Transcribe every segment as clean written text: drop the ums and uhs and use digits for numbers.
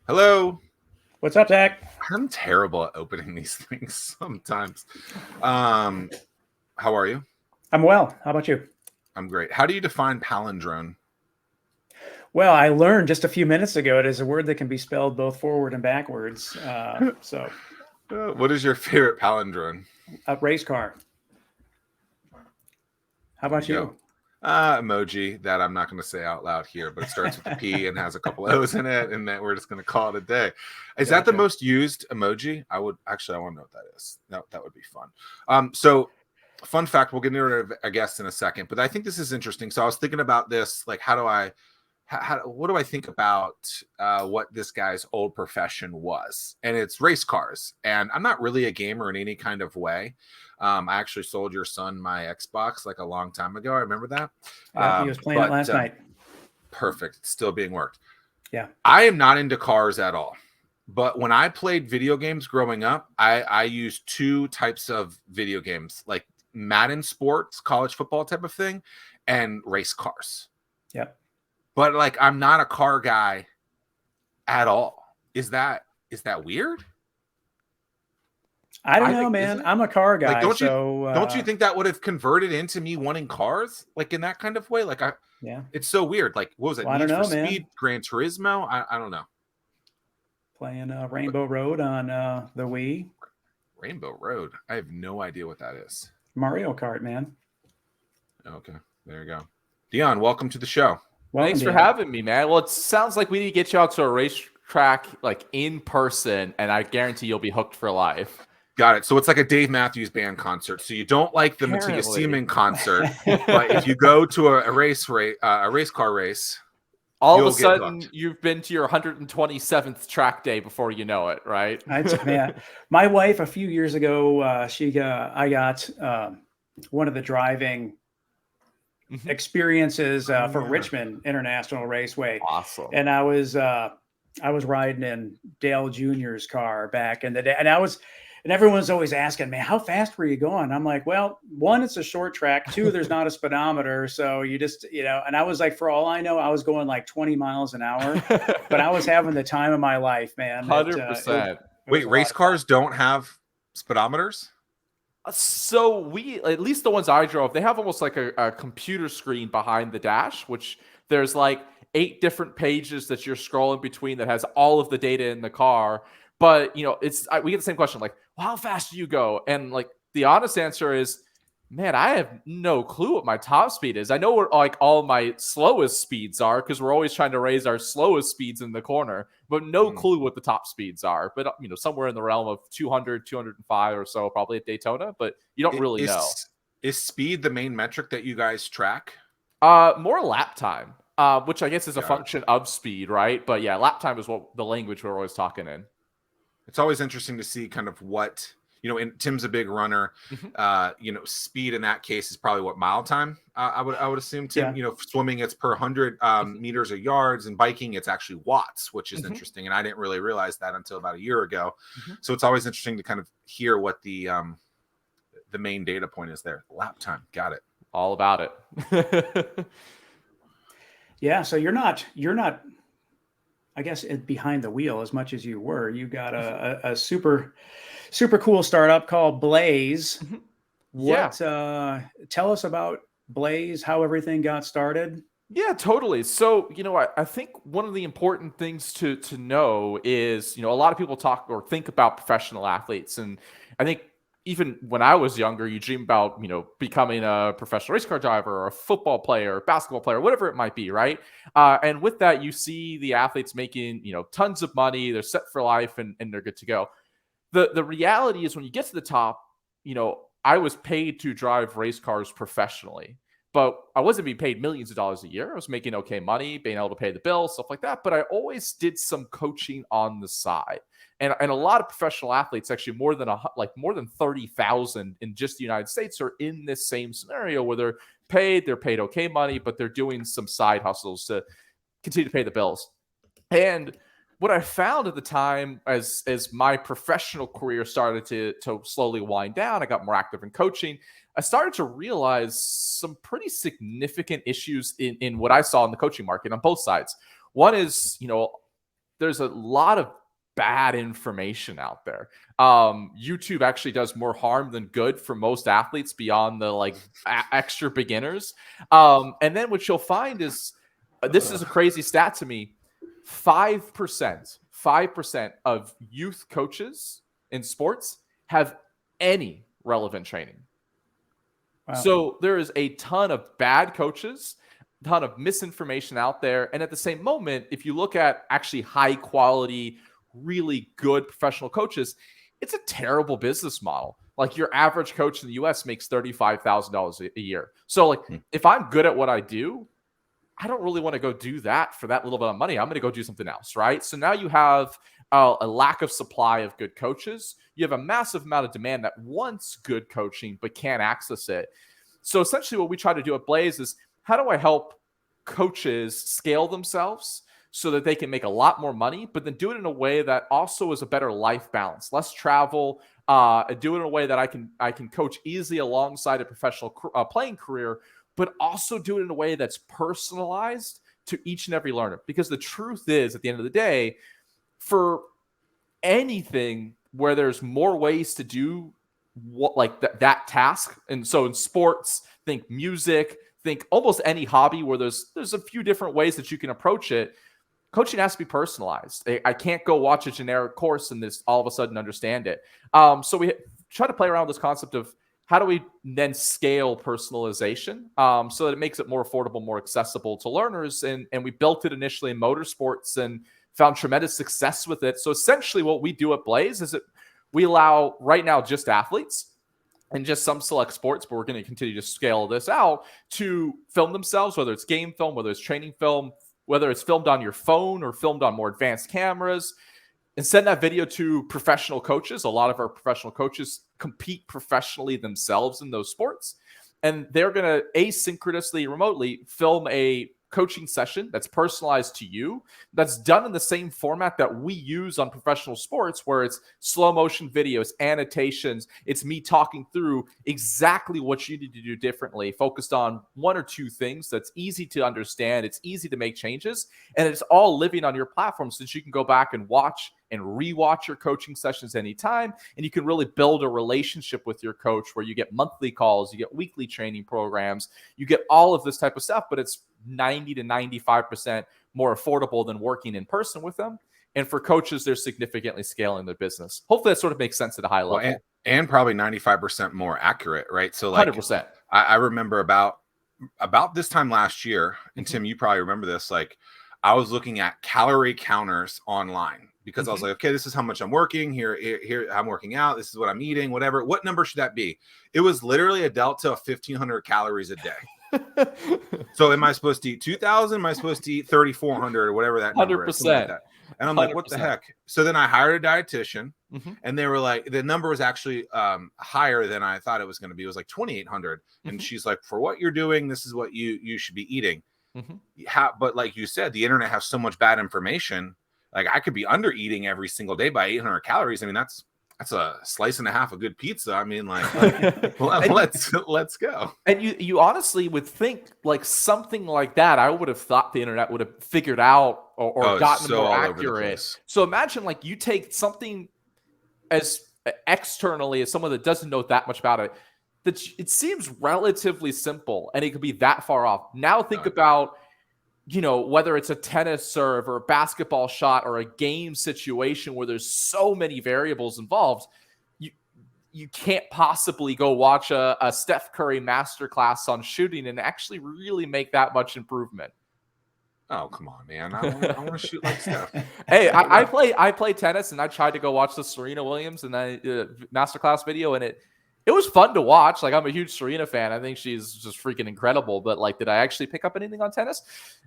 Hello. What's up, Zack? I'm terrible at opening these things sometimes. How are you? I'm well. How about you? I'm great. How do you define palindrome? Well, I learned just a few minutes ago it is a word that can be spelled both forward and backwards. What is your favorite palindrome? A race car. How about you? Emoji that I'm not going to say out loud here, but it starts with a P and has a couple O's in it, and then we're just going to call it a day. Is that the most used emoji? I want to know what that is. No, that would be fun. So fun fact, we'll get into a guest in a second, but I think this is interesting. So I was thinking about this, like, what do I think about what this guy's old profession was? And it's race cars. And I'm not really a gamer in any kind of way. I actually sold your son my Xbox like a long time ago. I remember that. Yeah, he was playing it last night. Perfect. It's still being worked. Yeah. I am not into cars at all. But when I played video games growing up, I used two types of video games, like Madden sports, college football type of thing, and race cars. Yep. But like, I'm not a car guy at all. Is that weird? I don't know, man. I'm a car guy. Like, don't you think that would have converted into me wanting cars, like in that kind of way? Like, it's so weird. Like, what was it? Well, I don't know, man. Speed, Gran Turismo. I don't know. Playing Rainbow Road on the Wii. Rainbow Road. I have no idea what that is. Mario Kart, man. Okay, there you go. Dion, welcome to the show. Thanks for having me, man. Well, it sounds like we need to get you out to a racetrack, like in person, and I guarantee you'll be hooked for life. Got it. So it's like a Dave Matthews Band concert. So you don't like the Matthias Seaman concert, but if you go to a race car race, all of a sudden you've been to your 127th track day before you know it, right? Man, my wife a few years ago, I got one of the driving experiences for Richmond International Raceway. Awesome. And I was riding in Dale Jr.'s car back in the day, and everyone's always asking, man, how fast were you going? I'm like, well, one, it's a short track. Two, there's not a speedometer. So you just, and I was like, for all I know, I was going like 20 miles an hour, but I was having the time of my life, man. 100%. Wait, race cars don't have speedometers? So at least the ones I drove, they have almost like a computer screen behind the dash, which there's like 8 different pages that you're scrolling between that has all of the data in the car. But, we get the same question, like, well, how fast do you go? And like, the honest answer is, man, I have no clue what my top speed is. I know what like all my slowest speeds are because we're always trying to raise our slowest speeds in the corner, but no clue what the top speeds are. But, somewhere in the realm of 200, 205 or so, probably at Daytona, but you don't really know. Is speed the main metric that you guys track? More lap time, which I guess is a function of speed, right? But yeah, lap time is what the language we're always talking in. It's always interesting to see kind of what, and Tim's a big runner. Speed in that case is probably what mile time. I would assume, Tim. Yeah. Swimming it's per 100 meters or yards, and biking it's actually watts, which is interesting. And I didn't really realize that until about a year ago. So it's always interesting to kind of hear what the main data point is there. Lap time, got it. All about it. Yeah. So you're not. I guess behind the wheel as much as you were. You got a super cool startup called Blayze. Tell us about Blayze, how everything got started. Yeah, totally. So, I think one of the important things to know is, a lot of people talk or think about professional athletes. And I think even when I was younger, you dream about, becoming a professional race car driver or a football player, basketball player, whatever it might be, right? And with that, you see the athletes making, tons of money, they're set for life and they're good to go. The reality is when you get to the top, I was paid to drive race cars professionally, but I wasn't being paid millions of dollars a year. I was making okay money, being able to pay the bills, stuff like that. But I always did some coaching on the side. And a lot of professional athletes, actually more than 30,000 in just the United States, are in this same scenario where they're paid okay money, but they're doing some side hustles to continue to pay the bills. And what I found at the time, as my professional career started to slowly wind down, I got more active in coaching. I started to realize some pretty significant issues in what I saw in the coaching market on both sides. One is, there's a lot of bad information out there. YouTube actually does more harm than good for most athletes beyond the like extra beginners. And then what you'll find is, this is a crazy stat to me, 5% of youth coaches in sports have any relevant training. Wow. So there is a ton of bad coaches, a ton of misinformation out there. And at the same moment, if you look at actually high quality, really good professional coaches, it's a terrible business model. Like your average coach in the US makes $35,000 a year. So like if I'm good at what I do, I don't really want to go do that for that little bit of money. I'm going to go do something else, right? So now you have a lack of supply of good coaches. You have a massive amount of demand that wants good coaching but can't access it. So essentially what we try to do at Blayze is, how do I help coaches scale themselves so that they can make a lot more money, but then do it in a way that also is a better life balance, less travel, do it in a way that I can coach easily alongside a professional playing career, but also do it in a way that's personalized to each and every learner. Because the truth is, at the end of the day, for anything where there's more ways to do what like that task, and so in sports, think music, think almost any hobby where there's a few different ways that you can approach it. Coaching has to be personalized. I can't go watch a generic course and this all of a sudden understand it. So we try to play around with this concept of how do we then scale personalization so that it makes it more affordable, more accessible to learners. And we built it initially in motorsports and found tremendous success with it. So essentially what we do at Blayze is that we allow right now just athletes and just some select sports, but we're going to continue to scale this out to film themselves, whether it's game film, whether it's training film, whether it's filmed on your phone or filmed on more advanced cameras, and send that video to professional coaches. A lot of our professional coaches compete professionally themselves in those sports, and they're going to asynchronously, remotely film a coaching session that's personalized to you, that's done in the same format that we use on professional sports, where it's slow motion videos, annotations. It's me talking through exactly what you need to do differently, focused on one or two things that's easy to understand. It's easy to make changes, and it's all living on your platform so that you can go back and watch and rewatch your coaching sessions anytime. And you can really build a relationship with your coach where you get monthly calls, you get weekly training programs, you get all of this type of stuff, but it's 90 to 95% more affordable than working in person with them. And for coaches, they're significantly scaling their business. Hopefully that sort of makes sense at a high level. Well, and probably 95% more accurate, right? So like 100%. I remember about this time last year, and Tim, you probably remember this, like I was looking at calorie counters online because I was like, okay, this is how much I'm working here. I'm working out. This is what I'm eating, whatever. What number should that be? It was literally a delta of 1,500 calories a day. So am I supposed to eat 2,000? Am I supposed to eat 3,400 or whatever that number is? 100%. Like that. And I'm like, what the heck? So then I hired a dietitian, and they were like, the number was actually higher than I thought it was going to be. It was like 2,800. And she's like, for what you're doing, this is what you should be eating. But like you said, the internet has so much bad information. Like I could be under eating every single day by 800 calories. I mean, that's a slice and a half of good pizza. I mean, like let's go. And you honestly would think like something like that, I would have thought the internet would have figured out or gotten more accurate. So imagine like you take something as externally as someone that doesn't know that much about it, that it seems relatively simple and it could be that far off. Now think about, you know, whether it's a tennis serve or a basketball shot or a game situation where there's so many variables involved, you can't possibly go watch a Steph Curry masterclass on shooting and actually really make that much improvement. Oh, come on, man. I want to shoot like Steph. Hey, I play tennis, and I tried to go watch the Serena Williams and masterclass video, and it was fun to watch. Like, I'm a huge Serena fan. I think she's just freaking incredible. But like, did I actually pick up anything on tennis?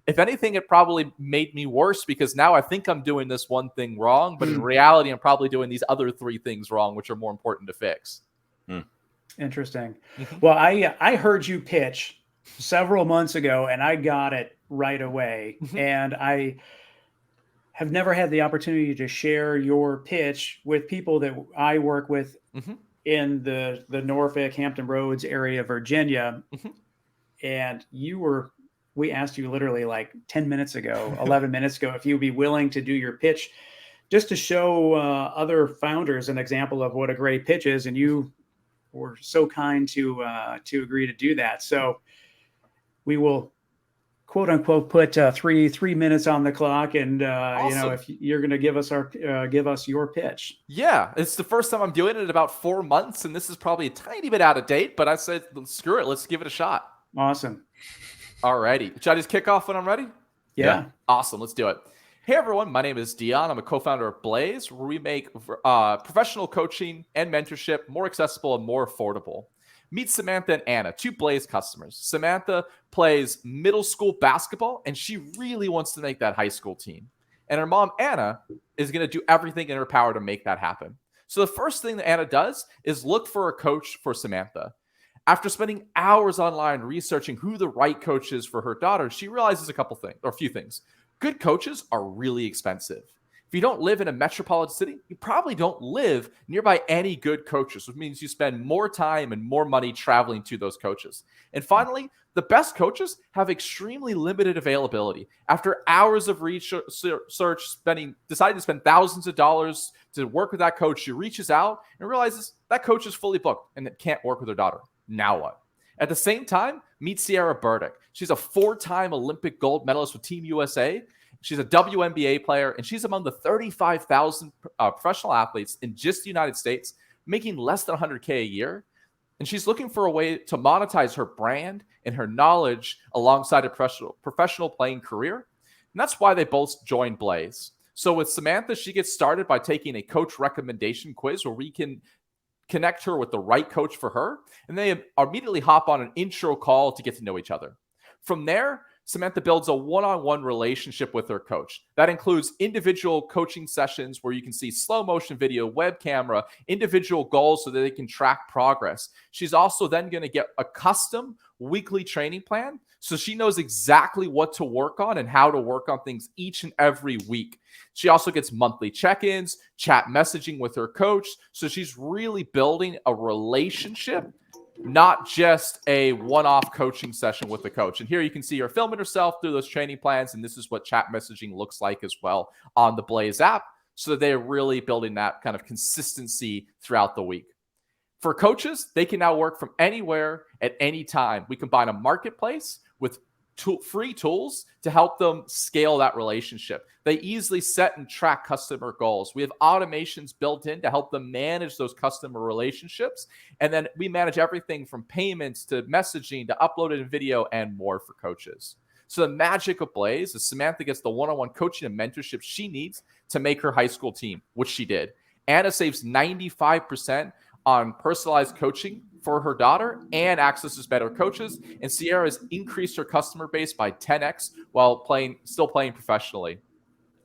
If anything, it probably made me worse because now I think I'm doing this one thing wrong, but in reality, I'm probably doing these other three things wrong, which are more important to fix. Interesting. Well, I heard you pitch several months ago, and I got it right away. And I have never had the opportunity to share your pitch with people that I work with in the Norfolk, Hampton Roads area of Virginia. And you were we asked you literally like 10 minutes ago, 11 minutes ago, if you'd be willing to do your pitch just to show other founders an example of what a great pitch is. And you were so kind to agree to do that. So we will, quote unquote, put 3 minutes on the clock, and Awesome. if you're going to give us your pitch. Yeah, it's the first time I'm doing it in about 4 months, and this is probably a tiny bit out of date, but I said, screw it, let's give it a shot. Awesome. Alrighty, should I just kick off when I'm ready? Yeah. Awesome, let's do it. Hey everyone, my name is Dion. I'm a co-founder of Blayze, where we make professional coaching and mentorship more accessible and more affordable. Meet Samantha and Anna, 2 Blayze customers. Samantha plays middle school basketball, and she really wants to make that high school team. And her mom, Anna, is going to do everything in her power to make that happen. So the first thing that Anna does is look for a coach for Samantha. After spending hours online researching who the right coach is for her daughter, she realizes a few things. Good coaches are really expensive. If you don't live in a metropolitan city, you probably don't live nearby any good coaches, which means you spend more time and more money traveling to those coaches. And finally, the best coaches have extremely limited availability. After hours of research, deciding to spend thousands of dollars to work with that coach, she reaches out and realizes that coach is fully booked and it can't work with her daughter. Now what? At the same time, meet Sierra Burdick. She's a 4-time Olympic gold medalist with Team USA. She's a WNBA player, and she's among the 35,000 professional athletes in just the United States, making less than $100K a year. And she's looking for a way to monetize her brand and her knowledge alongside a professional playing career. And that's why they both joined Blayze. So with Samantha, she gets started by taking a coach recommendation quiz where we can connect her with the right coach for her, and they immediately hop on an intro call to get to know each other. From there, Samantha builds a one-on-one relationship with her coach. That includes individual coaching sessions where you can see slow motion video, web camera, individual goals so that they can track progress. She's also then going to get a custom weekly training plan so she knows exactly what to work on and how to work on things each and every week. She also gets monthly check-ins, chat messaging with her coach. So she's really building a relationship, not just a one-off coaching session with the coach. And here you can see her filming herself through those training plans. And this is what chat messaging looks like as well on the Blayze app. So they're really building that kind of consistency throughout the week. For coaches, they can now work from anywhere at any time. We combine a marketplace with free tools to help them scale that relationship. They easily set and track customer goals. We have automations built in to help them manage those customer relationships. And then we manage everything from payments to messaging to uploaded video and more for coaches. So the magic of Blayze is Samantha gets the one-on-one coaching and mentorship she needs to make her high school team, which she did. Anna saves 95% on personalized coaching for her daughter and accesses better coaches. And Sierra has increased her customer base by 10x while still playing professionally.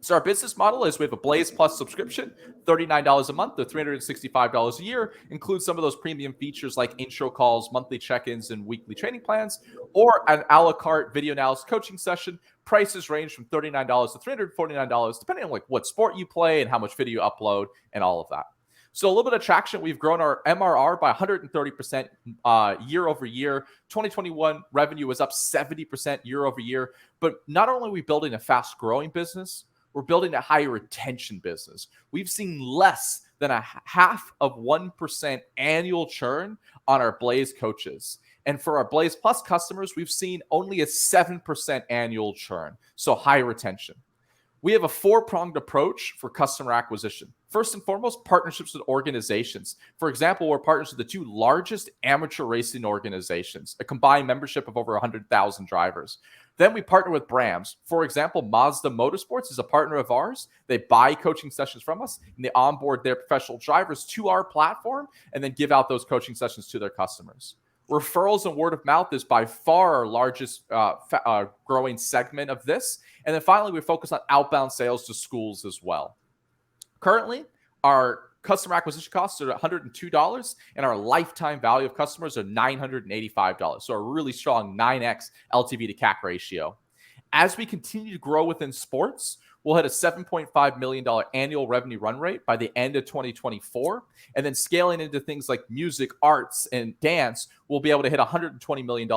So our business model is we have a Blayze Plus subscription, $39 a month or $365 a year, includes some of those premium features like intro calls, monthly check-ins, and weekly training plans, or an a la carte video analysis coaching session. Prices range from $39 to $349, depending on like what sport you play and how much video you upload and all of that. So a little bit of traction. We've grown our MRR by 130% year over year. 2021 revenue was up 70% year over year. But not only are we building a fast growing business, we're building a high retention business. We've seen less than a 0.5% annual churn on our Blayze coaches. And for our Blayze Plus customers, we've seen only a 7% annual churn. So high retention. We have a 4-pronged approach for customer acquisition. First and foremost, partnerships with organizations. For example, we're partners with the 2 largest amateur racing organizations, a combined membership of over 100,000 drivers. Then we partner with brands. For example, Mazda Motorsports is a partner of ours. They buy coaching sessions from us, and they onboard their professional drivers to our platform and then give out those coaching sessions to their customers. Referrals and word of mouth is by far our largest growing segment of this. And then finally, we focus on outbound sales to schools as well. Currently, our customer acquisition costs are $102, and our lifetime value of customers are $985. So a really strong 9x LTV to CAC ratio. As we continue to grow within sports, we'll hit a $7.5 million annual revenue run rate by the end of 2024. And then scaling into things like music, arts, and dance, we'll be able to hit $120 million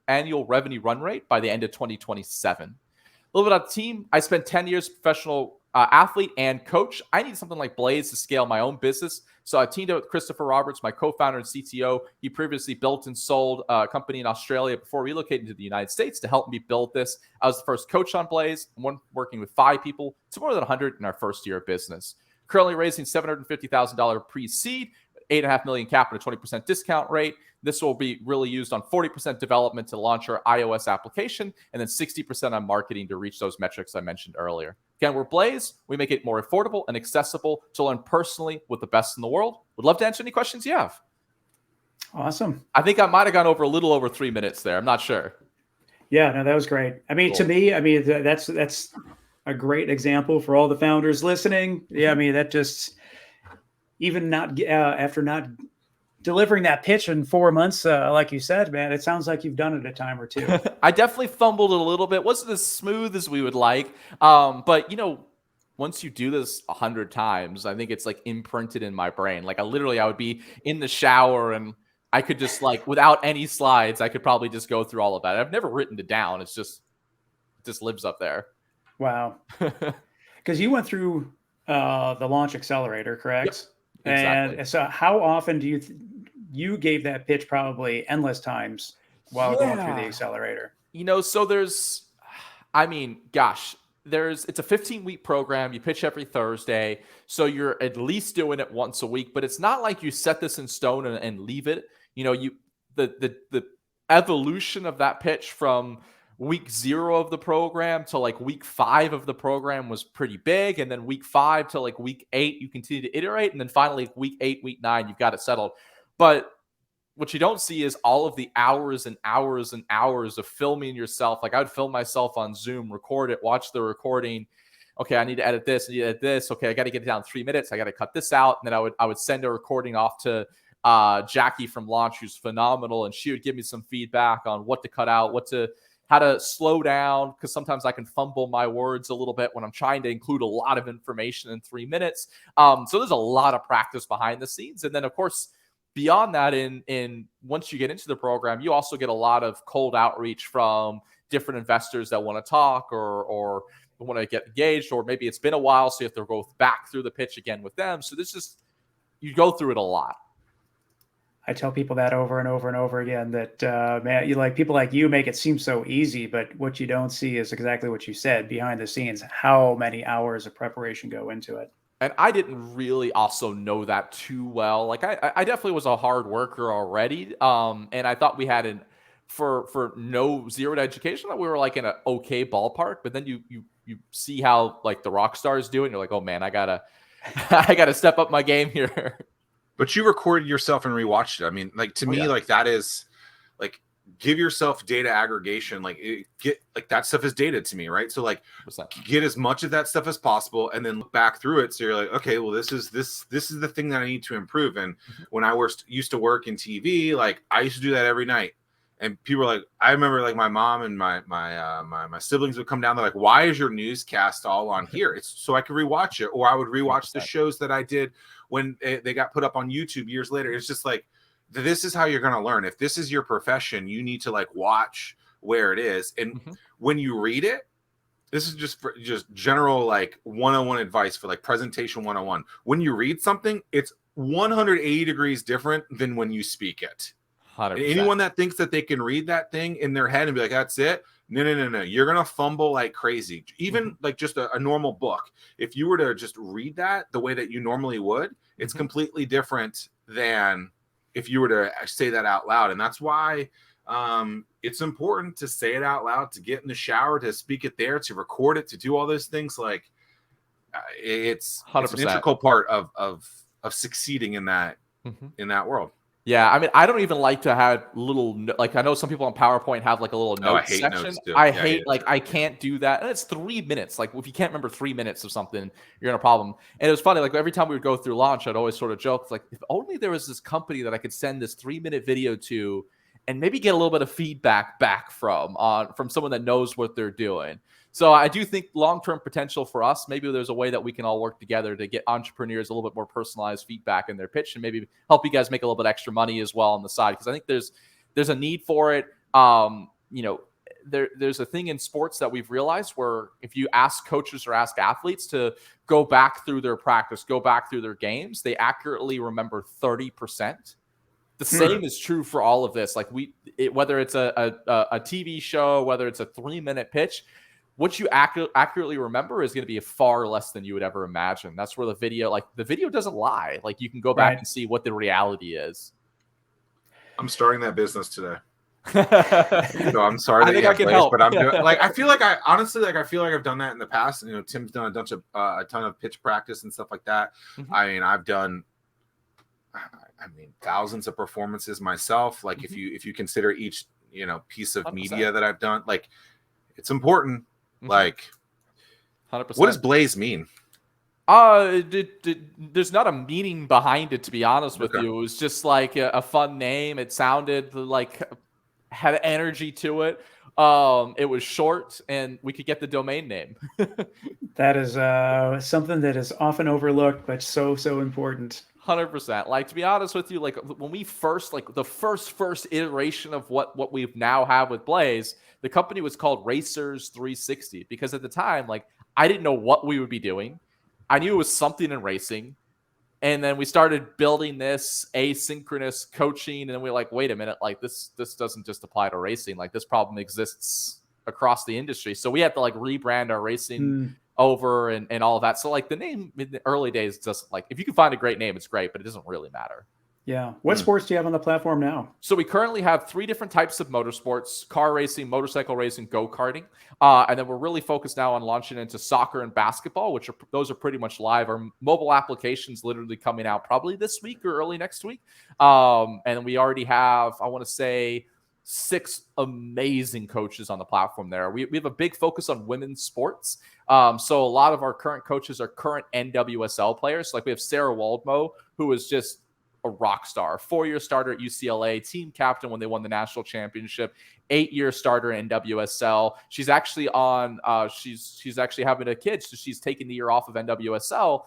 annual revenue run rate by the end of 2027. A little bit about the team. I spent 10 years as a professional athlete and coach. I need something like Blayze to scale my own business. So I teamed up with Christopher Roberts, my co-founder and CTO. He previously built and sold a company in Australia before relocating to the United States to help me build this. I was the first coach on Blayze. I'm working with 5 people to more than 100 in our first year of business. Currently raising $750,000 pre-seed, $8.5 million cap at a 20% discount rate. This will be really used on 40% development to launch our iOS application, and then 60% on marketing to reach those metrics I mentioned earlier. Again, we're Blayze. We make it more affordable and accessible to learn personally with the best in the world. Would love to answer any questions you have. Awesome. I think I might have gone over a little over 3 minutes there. I'm not sure. Yeah, no, that was great. I mean, Cool. to me, I mean, that's a great example for all the founders listening. Yeah, I mean, that just, even not after not delivering that pitch in 4 months, like you said, man, it sounds like you've done it a time or two. I definitely fumbled it a little bit. Wasn't as smooth as we would like. But, you know, once you do this 100 times, I think it's like imprinted in my brain. Like I would be in the shower and I could just like, without any slides, I could probably just go through all of that. I've never written it down. It just lives up there. Wow. Because you went through the launch accelerator, correct? Yep, exactly. And so how often do you gave that pitch probably endless times while going through the accelerator? You know, so it's a 15-week program. You pitch every Thursday. So you're at least doing it once a week, but it's not like you set this in stone and leave it. You know, the evolution of that pitch from week 0 of the program to like week 5 of the program was pretty big. And then week 5 to like week 8, you continue to iterate. And then finally week 8, week 9, you've got it settled. But what you don't see is all of the hours and hours and hours of filming yourself. Like I would film myself on Zoom, record it, watch the recording. Okay, I need to edit this. I need to edit this. Okay, I got to get it down 3 minutes. I got to cut this out. And then I would send a recording off to Jackie from Launch, who's phenomenal. And she would give me some feedback on what to cut out, how to slow down, because sometimes I can fumble my words a little bit when I'm trying to include a lot of information in 3 minutes. So there's a lot of practice behind the scenes. And then, of course, beyond that, in once you get into the program, you also get a lot of cold outreach from different investors that want to talk or want to get engaged, or maybe it's been a while, so you have to go back through the pitch again with them. So you go through it a lot. I tell people that over and over and over again that, man, people like you make it seem so easy, but what you don't see is exactly what you said behind the scenes, how many hours of preparation go into it. And I didn't really also know that too well. Like I definitely was a hard worker already. And I thought we had for zero to education, that we were like in an okay ballpark. But then you see how like the rock stars do it, and you're like, oh man, I gotta step up my game here. But you recorded yourself and rewatched it. I mean, like to me, like that is like, give yourself data aggregation. Like that stuff is data to me, right? So like get as much of that stuff as possible and then look back through it. So you're like, okay, well, this is the thing that I need to improve. And when I used to work in TV, like I used to do that every night. And people were like, I remember like my mom and my siblings would come down. They're like, why is your newscast all on here? It's so I could rewatch it, or I would rewatch the shows that I did when they got put up on YouTube years later. It's just like, this is how you're going to learn. If this is your profession, you need to like watch where it is. And when you read it, this is just general like 101 advice for like presentation 101. When you read something, it's 180 degrees different than when you speak it. 100%. Anyone that thinks that they can read that thing in their head and be like, that's it. No. You're going to fumble like crazy. Even like just a normal book. If you were to just read that the way that you normally would, it's completely different than if you were to say that out loud. And that's why it's important to say it out loud, to get in the shower, to speak it there, to record it, to do all those things. Like it's an integral part of succeeding in that world. Yeah, I mean, I don't even like to have like I know some people on PowerPoint have like a little notes section. Notes too. I hate I can't do that. And it's 3 minutes. Like if you can't remember 3 minutes of something, you're in a problem. And it was funny, like every time we would go through launch, I'd always sort of joke, like, if only there was this company that I could send this 3-minute video to, and maybe get a little bit of feedback back from someone that knows what they're doing. So I do think long-term potential for us, maybe there's a way that we can all work together to get entrepreneurs a little bit more personalized feedback in their pitch, and maybe help you guys make a little bit extra money as well on the side. Because I think there's a need for it. There's a thing in sports that we've realized where if you ask coaches or ask athletes to go back through their practice, go back through their games, they accurately remember 30%. The same is true for all of this. Like whether it's a TV show, whether it's a 3-minute pitch, what you accurately remember is going to be far less than you would ever imagine. That's where the video doesn't lie. Like you can go back and see what the reality is. I'm starting that business today. So I'm sorry that I can help, but I'm doing, like, I feel like I feel like I've done that in the past. You know, Tim's done a ton of pitch practice and stuff like that. I mean, I've done, thousands of performances myself. Like if you consider each, piece of 100%. Media that I've done, like it's important. Like 100%. What does Blayze mean? There's not a meaning behind it, to be honest with you. It was just like a fun name. It sounded like had energy to it. It was short, and we could get the domain name. That is something that is often overlooked, but so important. 100%. Like, to be honest with you, like when we first, like the first iteration of what we now have with Blayze, the company was called Racers 360, because at the time, like I didn't know what we would be doing. I knew it was something in racing. And then we started building this asynchronous coaching, and then we're like, wait a minute, like this doesn't just apply to racing. Like this problem exists across the industry. So we had to like rebrand our racing over and all of that. So like the name in the early days, just like if you can find a great name, it's great, but it doesn't really matter. Yeah. What sports do you have on the platform now? So we currently have 3 different types of motorsports: car racing, motorcycle racing, go-karting. And then we're really focused now on launching into soccer and basketball, those are pretty much live. Our mobile application's literally coming out probably this week or early next week. And we already have, I want to say, 6 amazing coaches on the platform there. We have a big focus on women's sports. So a lot of our current coaches are current NWSL players. Like we have Sarah Waldmo, who is just a rock star, 4-year starter at UCLA, team captain when they won the national championship, 8-year starter in NWSL. She's actually on, she's actually having a kid, so she's taking the year off of NWSL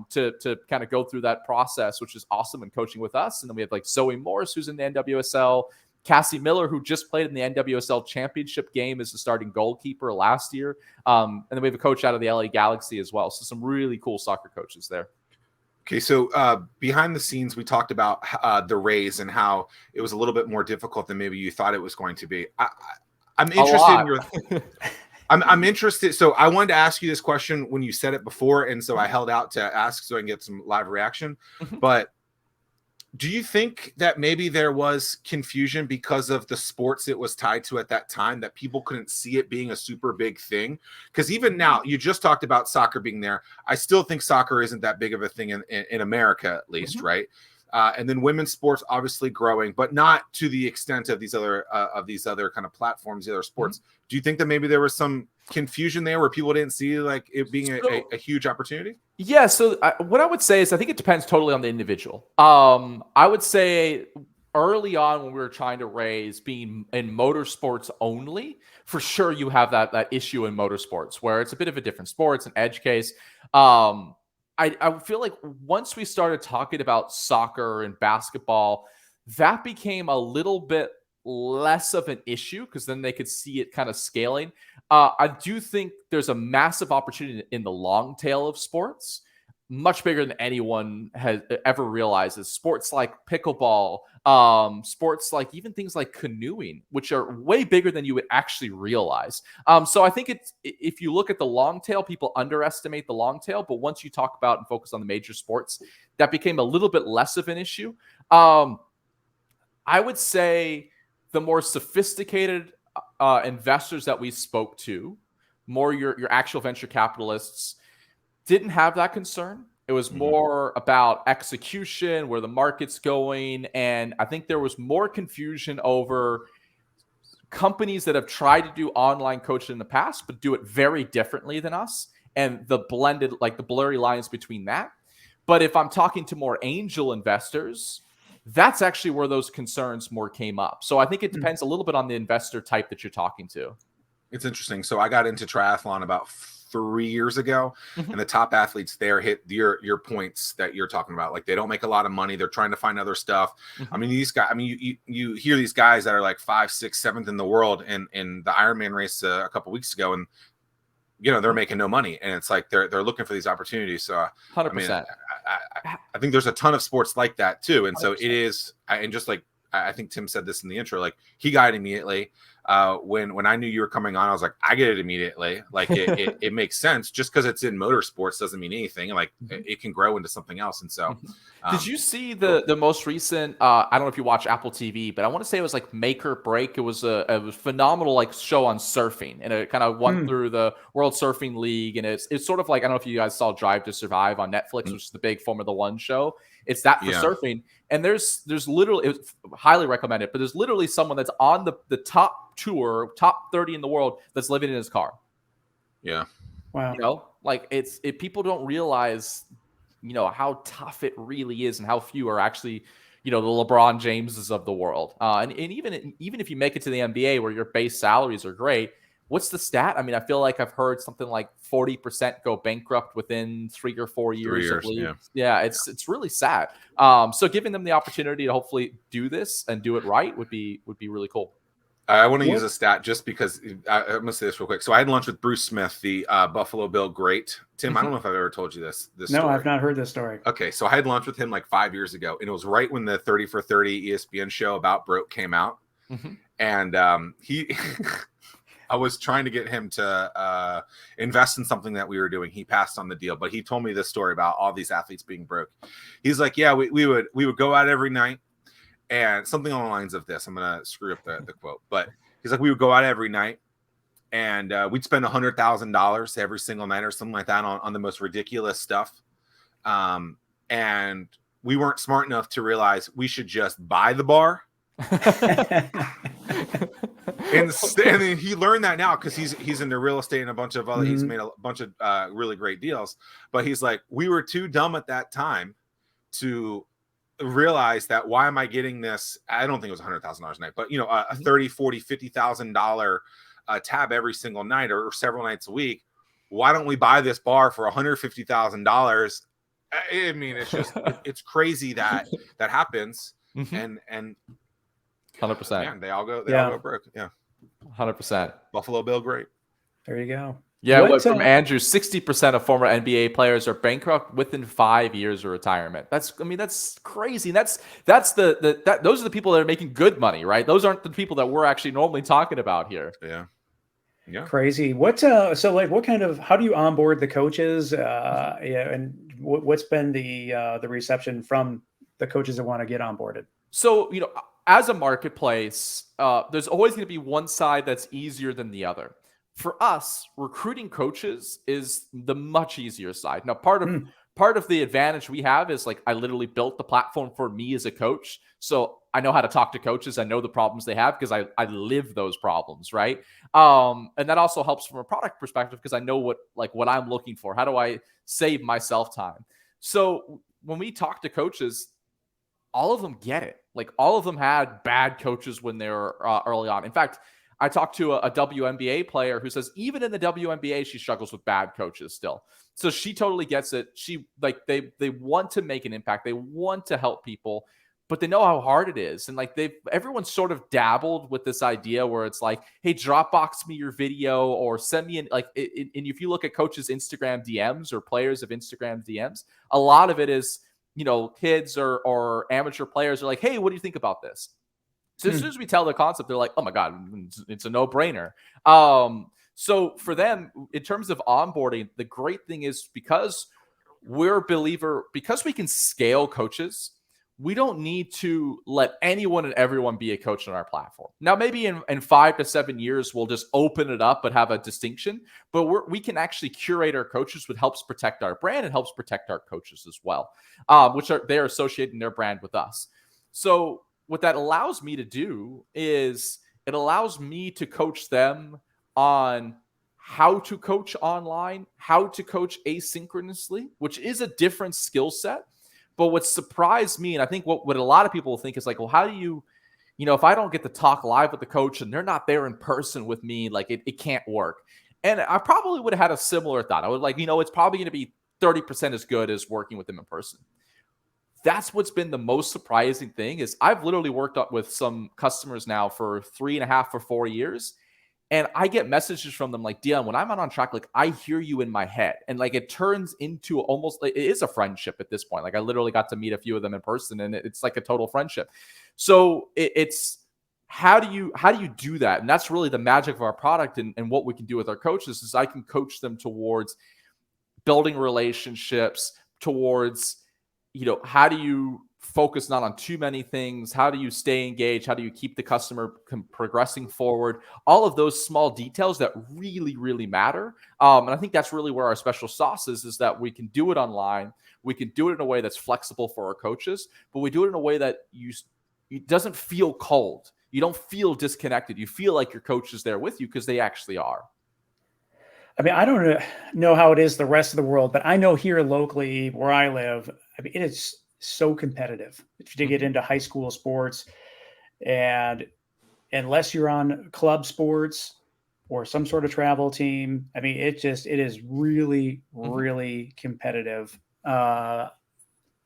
to kind of go through that process, which is awesome, and coaching with us. And then we have like Zoe Morris, who's in the NWSL, Cassie Miller, who just played in the NWSL championship game as the starting goalkeeper last year. And then we have a coach out of the LA Galaxy as well. So some really cool soccer coaches there. Okay, so behind the scenes, we talked about the raise and how it was a little bit more difficult than maybe you thought it was going to be. I'm interested in your. I'm interested. So I wanted to ask you this question when you said it before, and so I held out to ask so I can get some live reaction. But do you think that maybe there was confusion because of the sports it was tied to at that time, that people couldn't see it being a super big thing? Because even now, you just talked about soccer being there. I still think soccer isn't that big of a thing in America, at least, right? And then women's sports obviously growing, but not to the extent of these other kind of platforms, the other sports. Do you think that maybe there was some confusion there where people didn't see like it being a huge opportunity? Yeah. So what I would say is I think it depends totally on the individual. I would say early on when we were trying to raise being in motorsports only, for sure you have that issue in motorsports where it's a bit of a different sport. It's an edge case. I feel like once we started talking about soccer and basketball, that became a little bit less of an issue because then they could see it kind of scaling. I do think there's a massive opportunity in the long tail of sports, much bigger than anyone has ever realizes. Sports like pickleball, sports like even things like canoeing, which are way bigger than you would actually realize. So I think if you look at the long tail, people underestimate the long tail. But once you talk about and focus on the major sports, that became a little bit less of an issue. I would say the more sophisticated investors that we spoke to, more your actual venture capitalists, didn't have that concern. It was more about execution, where the market's going. And I think there was more confusion over companies that have tried to do online coaching in the past, but do it very differently than us, and the blurry lines between that. But if I'm talking to more angel investors, that's actually where those concerns more came up. So I think it depends a little bit on the investor type that you're talking to. It's interesting. So I got into triathlon about 3 years ago, and the top athletes there hit your points that you're talking about. Like, they don't make a lot of money. They're trying to find other stuff. I mean, these guys, I mean, you hear these guys that are like 5th, 6th, 7th in the world in the Ironman race a couple weeks ago, and you know, they're making no money, and it's like they're looking for these opportunities. So 100%. I mean, I think there's a ton of sports like that too. And 100%. So it is, and just like I think Tim said this in the intro, like, he got it immediately. When I knew you were coming on, I was like, I get it immediately. Like, it makes sense. Just because it's in motorsports doesn't mean anything. Like, it can grow into something else. And so, did you see the most recent? I don't know if you watch Apple TV, but I want to say it was like Make or Break. It was a phenomenal like show on surfing, and it kind of went through the World Surfing League. And it's sort of like, I don't know if you guys saw Drive to Survive on Netflix, which is the big Formula One show. It's that for surfing. And there's literally, it's highly recommended, but there's literally someone that's on the top tour, top 30 in the world, that's living in his car. Yeah. Wow. You know, like, people don't realize, you know, how tough it really is, and how few are actually, you know, the LeBron Jameses of the world. And even if you make it to the NBA, where your base salaries are great, what's the stat? I mean, I feel like I've heard something like 40% go bankrupt within 3 or 4 years of league. Yeah, it's really sad. So giving them the opportunity to hopefully do this and do it right would be really cool. I want to use a stat just because I'm going to say this real quick. So I had lunch with Bruce Smith, the Buffalo Bill great. Tim, I don't know if I've ever told you this No, story. I've not heard this story. Okay, so I had lunch with him like 5 years ago, and it was right when the 30 for 30 ESPN show about Broke came out. And he... I was trying to get him to invest in something that we were doing. He passed on the deal, but he told me this story about all these athletes being broke. He's like, yeah, we would go out every night, and something along the lines of this. I'm going to screw up the quote, but he's like, we would go out every night, and we'd spend $100,000 every single night or something like that on the most ridiculous stuff. And we weren't smart enough to realize we should just buy the bar. And then he learned that now, because he's into real estate and a bunch of other. He's made a bunch of really great deals. But he's like, we were too dumb at that time to realize that, why am I getting this? I don't think it was $100,000 a night, but you know, a $30,000, $40,000, $50,000 tab every single night or several nights a week. Why don't we buy this bar for $150,000? I mean, it's just it's crazy that happens. And 100%. Man, they all go broke. Yeah. 100%. Buffalo Bill, great. There you go. Yeah, from Andrew, 60% of former NBA players are bankrupt within 5 years of retirement. That's crazy. Those are the people that are making good money, right? Those aren't the people that we're actually normally talking about here. Yeah. Crazy. What kind of, how do you onboard the coaches? And what's been the reception from the coaches that want to get onboarded? So, you know, as a marketplace, there's always going to be one side that's easier than the other. For us, recruiting coaches is the much easier side. Now, part of the advantage we have is, like, I literally built the platform for me as a coach. So I know how to talk to coaches. I know the problems they have because I live those problems, right? And that also helps from a product perspective, because I know what I'm looking for. How do I save myself time? So when we talk to coaches, all of them get it. Like, all of them had bad coaches when they were early on. In fact, I talked to a WNBA player who says even in the WNBA, she struggles with bad coaches still. So she totally gets it. They want to make an impact. They want to help people, but they know how hard it is. And everyone's sort of dabbled with this idea where it's like, hey, Dropbox me your video, or send me and if you look at coaches' Instagram DMs or players of Instagram DMs, a lot of it is, you know, kids or amateur players are like, hey, what do you think about this? So as soon as we tell the concept, they're like, oh my God, it's a no-brainer. So for them, in terms of onboarding, the great thing is, because because we can scale coaches, we don't need to let anyone and everyone be a coach on our platform. Now, maybe in 5 to 7 years, we'll just open it up but have a distinction. But we can actually curate our coaches, which helps protect our brand and helps protect our coaches as well, they're associating their brand with us. So what that allows me to do is it allows me to coach them on how to coach online, how to coach asynchronously, which is a different skill set. But what surprised me, and I think what a lot of people think is like, well, how do you, if I don't get to talk live with the coach and they're not there in person with me, like it can't work. And I probably would have had a similar thought. I would like, it's probably going to be 30% as good as working with them in person. That's what's been the most surprising thing is I've literally worked up with some customers now for 3.5 or 4 years. And I get messages from them like, Dion, when I'm out on track, like I hear you in my head. And like it turns into almost, it is a friendship at this point. Like I literally got to meet a few of them in person and it's like a total friendship. So it's how do you do that? And that's really the magic of our product and what we can do with our coaches is I can coach them towards building relationships, towards, how do you focus not on too many things? How do you stay engaged? How do you keep the customer progressing forward? All of those small details that really, really matter. And I think that's really where our special sauce is that we can do it online. We can do it in a way that's flexible for our coaches, but we do it in a way that it doesn't feel cold. You don't feel disconnected. You feel like your coach is there with you because they actually are. I mean, I don't know how it is the rest of the world, but I know here locally where I live, I mean, it is so competitive to get into high school sports. And unless you're on club sports or some sort of travel team, I mean, it is really, really competitive. I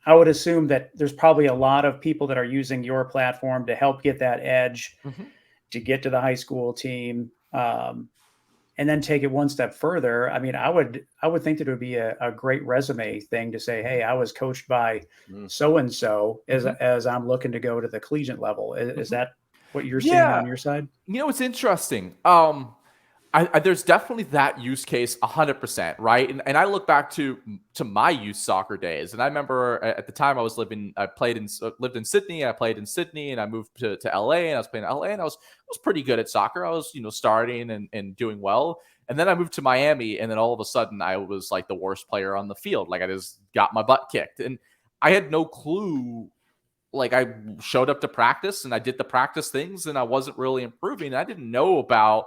would assume that there's probably a lot of people that are using your platform to help get that edge to get to the high school team. And then take it one step further. I mean, I would think that it would be a great resume thing to say, hey, I was coached by so-and-so as I'm looking to go to the collegiate level. Is that what you're seeing on your side? It's interesting. There's definitely that use case 100%, right? And I look back to my youth soccer days. And I remember at the time lived in Sydney. I played in Sydney and I moved to LA and I was playing in LA and I was pretty good at soccer. I was, starting and doing well. And then I moved to Miami and then all of a sudden I was like the worst player on the field. Like I just got my butt kicked and I had no clue. Like I showed up to practice and I did the practice things and I wasn't really improving. I didn't know about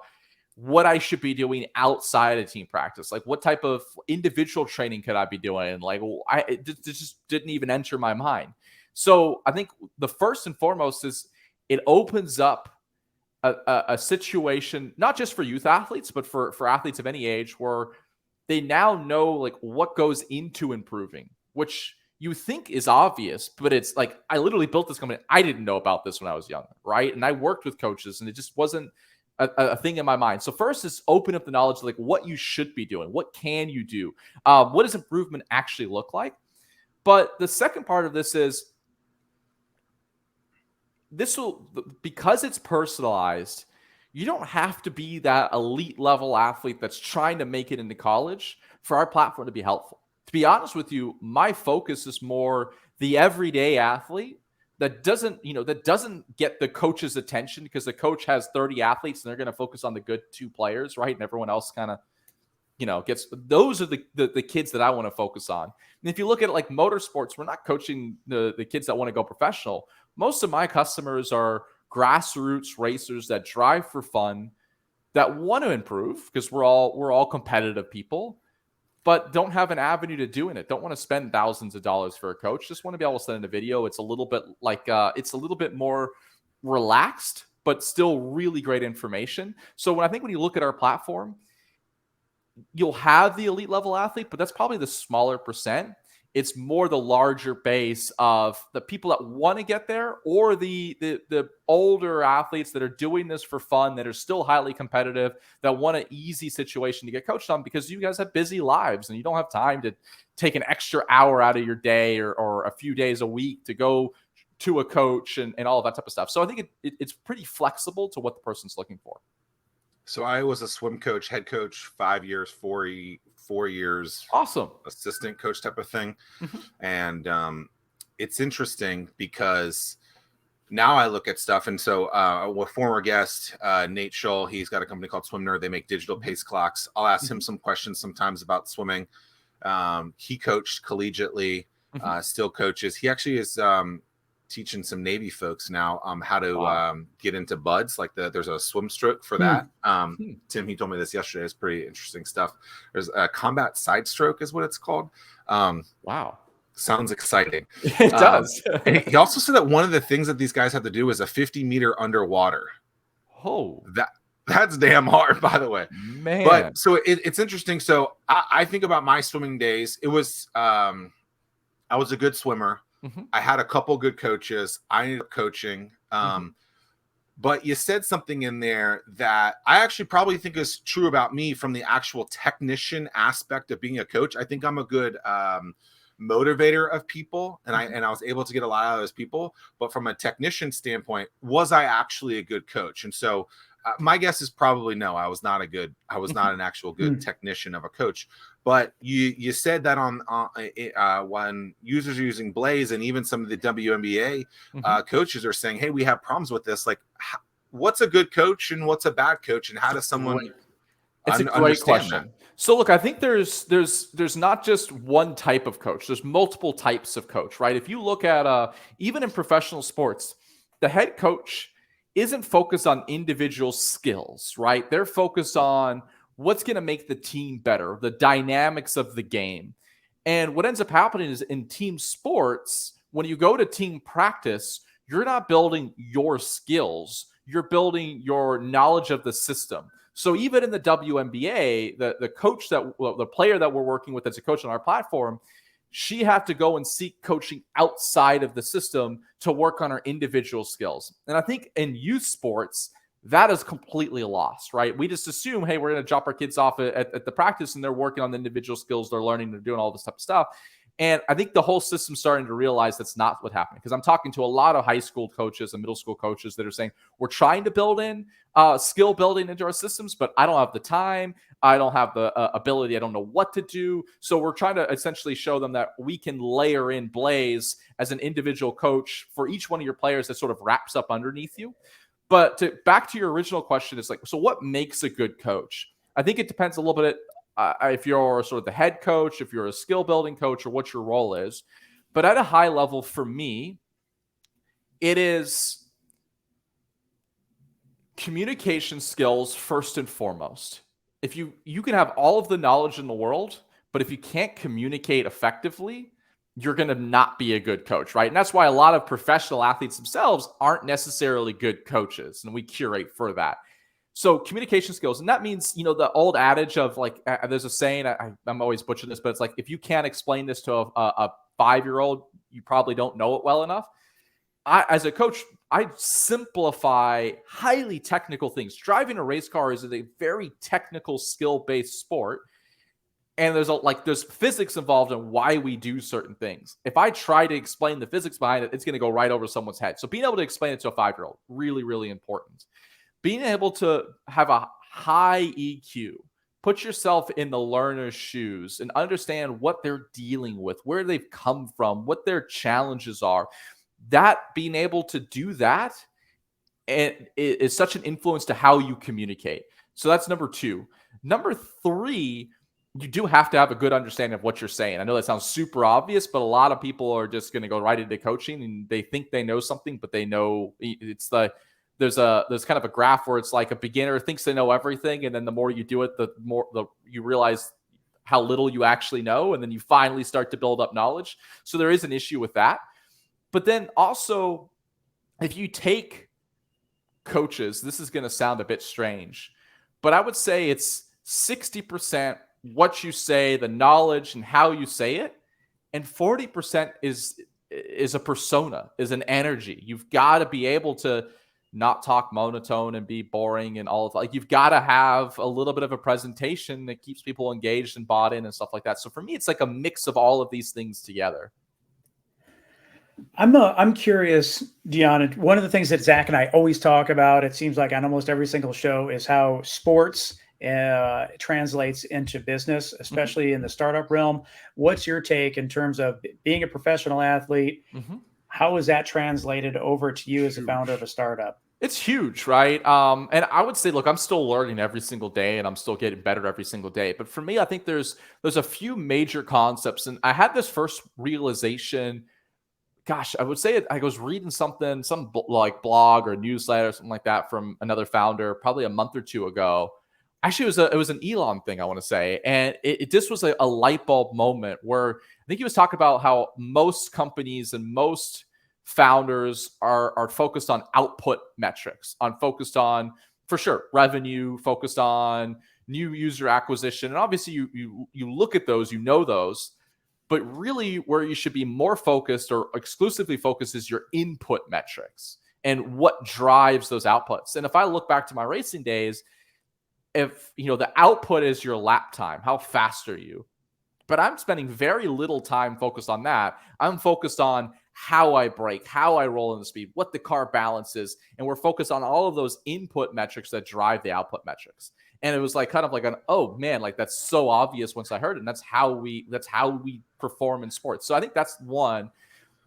what I should be doing outside of team practice. Like what type of individual training could I be doing? Like it just didn't even enter my mind. So I think the first and foremost is it opens up a situation, not just for youth athletes, but for athletes of any age where they now know like what goes into improving, which you think is obvious, but it's like, I literally built this company. I didn't know about this when I was young. Right. And I worked with coaches and it just wasn't a thing in my mind. So first is open up the knowledge of like what you should be doing. What can you do? What does improvement actually look like? But the second part of this is because it's personalized, you don't have to be that elite level athlete that's trying to make it into college for our platform to be helpful. To be honest with you, my focus is more the everyday athlete that doesn't get the coach's attention because the coach has 30 athletes and they're going to focus on the good 2 players, right? And everyone else kind of, gets, those are the kids that I want to focus on. And if you look at it like motorsports, we're not coaching the kids that want to go professional. Most of my customers are grassroots racers that drive for fun, that want to improve because we're all competitive people, but don't have an avenue to doing it. Don't want to spend thousands of dollars for a coach. Just want to be able to send in a video. It's a little bit like it's a little bit more relaxed, but still really great information. So when you look at our platform, you'll have the elite level athlete, but that's probably the smaller percent. It's more the larger base of the people that want to get there, or the older athletes that are doing this for fun, that are still highly competitive, that want an easy situation to get coached on because you guys have busy lives and you don't have time to take an extra hour out of your day or a few days a week to go to a coach and all of that type of stuff. So I think it's pretty flexible to what the person's looking for. So I was a swim coach, head coach, 5 years, 4 years. Awesome. Assistant coach type of thing. And it's interesting because now I look at stuff. And so a former guest, Nate Scholl, he's got a company called Swim Nerd. They make digital pace clocks. I'll ask him some questions sometimes about swimming. He coached collegiately, still coaches. He actually is teaching some Navy folks now how to get into buds. Like there's a swim stroke for that. Tim, he told me this yesterday. It's pretty interesting stuff. There's a combat side stroke is what it's called. Wow. Sounds exciting. It does. And he also said that one of the things that these guys have to do is a 50-meter underwater. Oh, That's damn hard, by the way. man. But so it's interesting. So I think about my swimming days. It was I was a good swimmer. I had a couple good coaches. I ended up coaching. But you said something in there that I actually probably think is true about me from the actual technician aspect of being a coach. I think I'm a good motivator of people, and I was able to get a lot out of those people. But from a technician standpoint, was I actually a good coach? And so my guess is probably no. I was not an actual good technician of a coach. But you said that on when users are using Blayze, and even some of the WNBA coaches are saying, hey, we have problems with this. Like, what's a good coach and what's a bad coach, and how does someone It's a great question. That? So look, I think there's not just one type of coach. There's multiple types of coach, right? If you look at even in professional sports, the head coach isn't focused on individual skills, right? They're focused on what's going to make the team better, the dynamics of the game. And what ends up happening is in team sports, when you go to team practice, you're not building your skills, you're building your knowledge of the system. So even in the WNBA, the player that we're working with as a coach on our platform, she had to go and seek coaching outside of the system to work on her individual skills. And I think in youth sports, that is completely lost, right? We just assume, hey, we're going to drop our kids off at the practice and they're working on the individual skills they're learning, they're doing all this type of stuff. And I think the whole system's starting to realize that's not what's happening, because I'm talking to a lot of high school coaches and middle school coaches that are saying, we're trying to build in skill building into our systems, but I don't have the time. I don't have the ability. I don't know what to do. So we're trying to essentially show them that we can layer in Blayze as an individual coach for each one of your players that sort of wraps up underneath you. But back to your original question, it's like, so what makes a good coach? I think it depends a little bit if you're sort of the head coach, if you're a skill building coach, or what your role is. But at a high level, for me, it is communication skills first and foremost. If you can have all of the knowledge in the world, but if you can't communicate effectively, you're going to not be a good coach, right? And that's why a lot of professional athletes themselves aren't necessarily good coaches, and we curate for that. So communication skills, and that means, the old adage of like, there's a saying, I'm always butchering this, but it's like, if you can't explain this to a 5-year-old, you probably don't know it well enough. As a coach, I simplify highly technical things. Driving a race car is a very technical, skill-based sport. And there's physics involved in why we do certain things. If I try to explain the physics behind it, it's going to go right over someone's head. So being able to explain it to a 5-year-old, really, really important. Being able to have a high EQ, put yourself in the learner's shoes and understand what they're dealing with, where they've come from, what their challenges are. That being able to do that is such an influence to how you communicate. So that's number 2. Number 3, you do have to have a good understanding of what you're saying. I know that sounds super obvious, but a lot of people are just going to go right into coaching and they think they know something, but they know it's there's kind of a graph where it's like a beginner thinks they know everything. And then the more you do it, the more you realize how little you actually know. And then you finally start to build up knowledge. So there is an issue with that. But then also, if you take coaches, this is going to sound a bit strange, but I would say it's 60% what you say, the knowledge and how you say it, and 40% is a persona, is an energy. You've got to be able to not talk monotone and be boring and all of that. Like, you've got to have a little bit of a presentation that keeps people engaged and bought in and stuff like that. So for me, it's like a mix of all of these things together. I'm curious, Dion. One of the things that Zack and I always talk about, it seems like on almost every single show, is how sports translates into business, especially in the startup realm. What's your take in terms of being a professional athlete? How is that translated over to you as a founder of a startup? It's huge, right? And I would say, look, I'm still learning every single day and I'm still getting better every single day. But for me, I think there's a few major concepts. And I had this first realization, gosh, I would say I was reading some like blog or newsletter or something like that from another founder probably a month or 2 ago. Actually, it was an Elon thing, I want to say. And it just was a light bulb moment where I think he was talking about how most companies and most founders are focused on output metrics, focused on, for sure, revenue, focused on new user acquisition. And obviously you look at those, you know those, but really where you should be more focused or exclusively focused is your input metrics and what drives those outputs. And if I look back to my racing days, if the output is your lap time, how fast are you? But I'm spending very little time focused on that. I'm focused on how I brake, how I roll in the speed, what the car balance is. And we're focused on all of those input metrics that drive the output metrics. And it was like kind of like oh man, like that's so obvious once I heard it. And that's how we perform in sports. So I think that's one.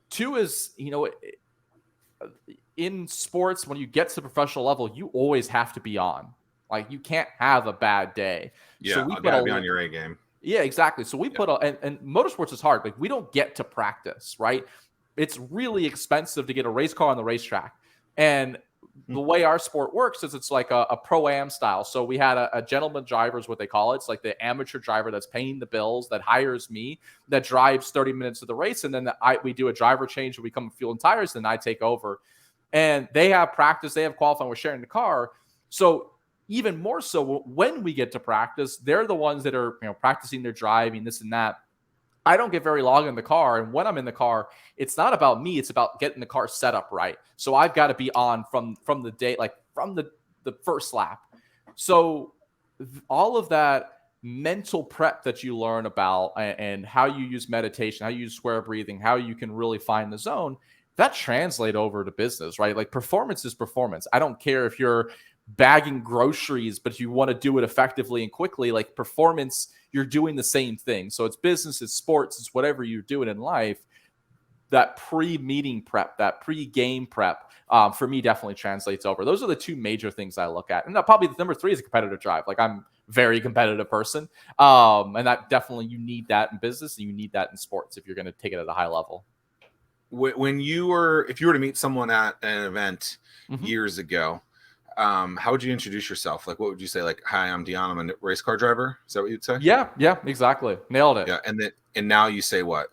Two is, in sports, when you get to the professional level, you always have to be on. Like you can't have a bad day. Yeah, so we gotta be on your A game. Yeah, exactly. So we put and motorsports is hard. Like we don't get to practice, right? It's really expensive to get a race car on the racetrack. And the way our sport works is it's like a pro-am style. So we had a gentleman driver is what they call it. It's like the amateur driver that's paying the bills, that hires me, that drives 30 minutes of the race. And then we do a driver change, we come fuel and tires, then I take over. And they have practice, they have qualifying, we're sharing the car. So even more so when we get to practice, they're the ones that are practicing their driving, this and that. I don't get very long in the car. And when I'm in the car, it's not about me. It's about getting the car set up right. So I've got to be on from the day, like from the first lap. So all of that mental prep that you learn about and how you use meditation, how you use square breathing, how you can really find the zone, that translate over to business, right? Like performance is performance. I don't care if you're bagging groceries, but if you want to do it effectively and quickly, like performance, you're doing the same thing. So it's business, it's sports, it's whatever you're doing in life. That pre-meeting prep, that pre-game prep, for me definitely translates over. Those are the two major things I look at. And probably the number three is a competitive drive. Like I'm a very competitive person. And that definitely, you need that in business and you need that in sports if you're going to take it at a high level. If you were to meet someone at an event years ago, how would you introduce yourself? Like, what would you say? Like, hi, I'm Dion. I'm a race car driver. Is that what you'd say? Yeah, exactly. Nailed it. Yeah. And now you say what?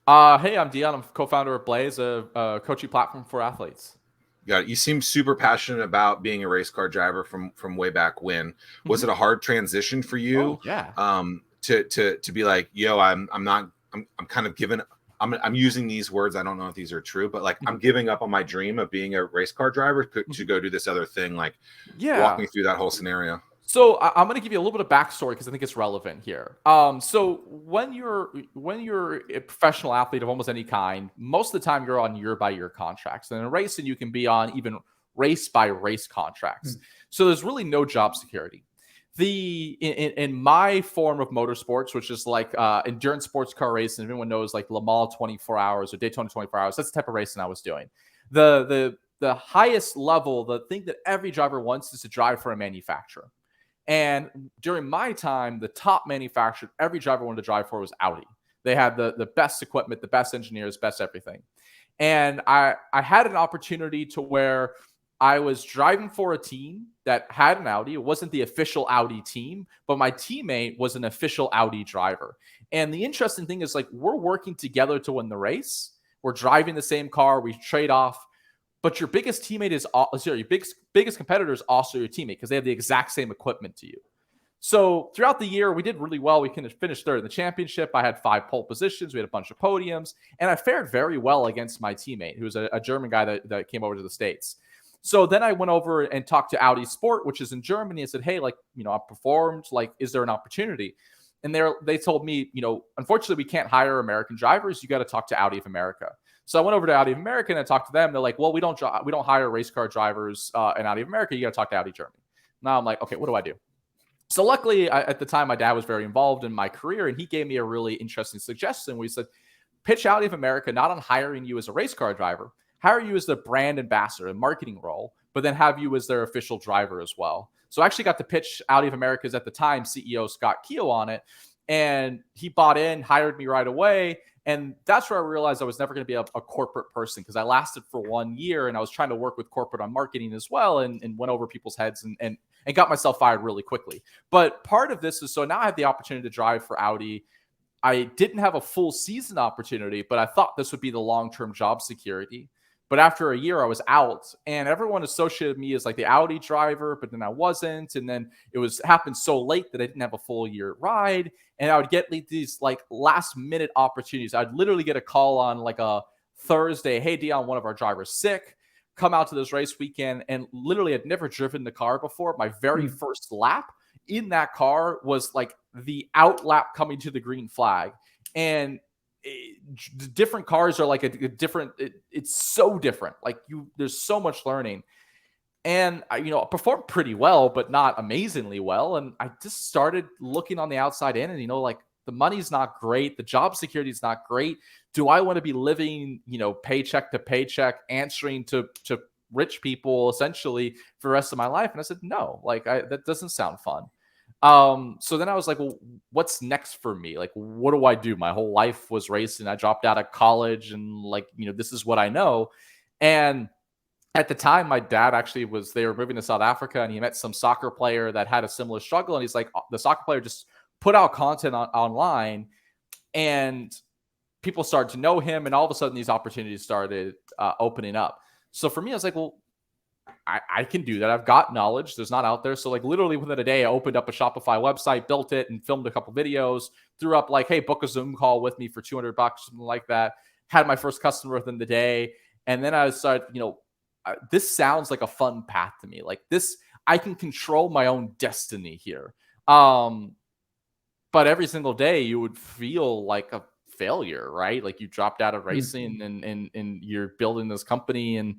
Hey, I'm Dion. I'm co-founder of Blayze, a coaching platform for athletes. Got it. You seem super passionate about being a race car driver from way back when. Was it a hard transition for you? Oh, yeah. To be like, yo, I'm kind of giving. I'm using these words. I don't know if these are true, but like I'm giving up on my dream of being a race car driver to go do this other thing. Like, walk me through that whole scenario. So I'm going to give you a little bit of backstory because I think it's relevant here. So when you're a professional athlete of almost any kind, most of the time you're on year-by-year contracts. And in racing, you can be on even race-by-race contracts. So there's really no job security. In my form of motorsports, which is like endurance sports car racing, everyone knows like Le Mans 24 hours or Daytona 24 hours. That's the type of racing I was doing. The highest level, the thing that every driver wants is to drive for a manufacturer. And during my time, the top manufacturer every driver wanted to drive for was Audi. They had the best equipment, the best engineers, best everything. And I had an opportunity to where I was driving for a team that had an Audi. It wasn't the official Audi team, but my teammate was an official Audi driver. And the interesting thing is, like, we're working together to win the race. We're driving the same car. We trade off. But your biggest teammate is your biggest competitor is also your teammate because they have the exact same equipment to you. So throughout the year, we did really well. We finished third in the championship. I had 5 pole positions. We had a bunch of podiums. And I fared very well against my teammate, who was a German guy that came over to the States. So then I went over and talked to Audi Sport, which is in Germany, and said, hey, like, I performed. Like, is there an opportunity? And they told me, unfortunately, we can't hire American drivers. You got to talk to Audi of America. So I went over to Audi of America and I talked to them. They're like, well, we don't hire race car drivers in Audi of America. You got to talk to Audi Germany. Now I'm like, okay, what do I do? So luckily, at the time, my dad was very involved in my career, and he gave me a really interesting suggestion where he said, pitch Audi of America not on hiring you as a race car driver, hire you as the brand ambassador, a marketing role, but then have you as their official driver as well. So I actually got to pitch Audi of America's, at the time, CEO Scott Keogh on it, and he bought in, hired me right away. And that's where I realized I was never going to be a corporate person, because I lasted for 1 year and I was trying to work with corporate on marketing as well, and went over people's heads and and got myself fired really quickly. But part of this is, so now I have the opportunity to drive for Audi. I didn't have a full season opportunity, but I thought this would be the long-term job security. But after a year, I was out, and everyone associated me as like the Audi driver, but then I wasn't. And then it happened so late that I didn't have a full year ride. And I would get these like last minute opportunities. I'd literally get a call on like a Thursday, hey, Dion, one of our drivers sick, come out to this race weekend. And literally I'd never driven the car before. My very first lap in that car was like the out lap coming to the green flag. And different cars are like a different, it's so different. Like there's so much learning. And I performed pretty well, but not amazingly well. And I just started looking on the outside in, and, like, the money's not great. The job security is not great. Do I want to be living, paycheck to paycheck, answering to rich people essentially for the rest of my life? And I said, no, like, that doesn't sound fun. So then I was like, well, what's next for me? Like, what do I do? My whole life was racing. I dropped out of college, and like, this is what I know. And at the time, my dad actually they were moving to South Africa, and he met some soccer player that had a similar struggle. And he's like, the soccer player just put out content online, and people started to know him. And all of a sudden these opportunities started opening up. So for me, I was like, well, I can do that. I've got knowledge there's not out there. So like literally within a day, I opened up a Shopify website, built it, and filmed a couple videos, threw up like, hey, book a Zoom call with me for $200, something like that. Had my first customer within the day. And then I started, this sounds like a fun path to me. Like this, I can control my own destiny here. But every single day you would feel like a failure, right? Like you dropped out of racing and you're building this company, and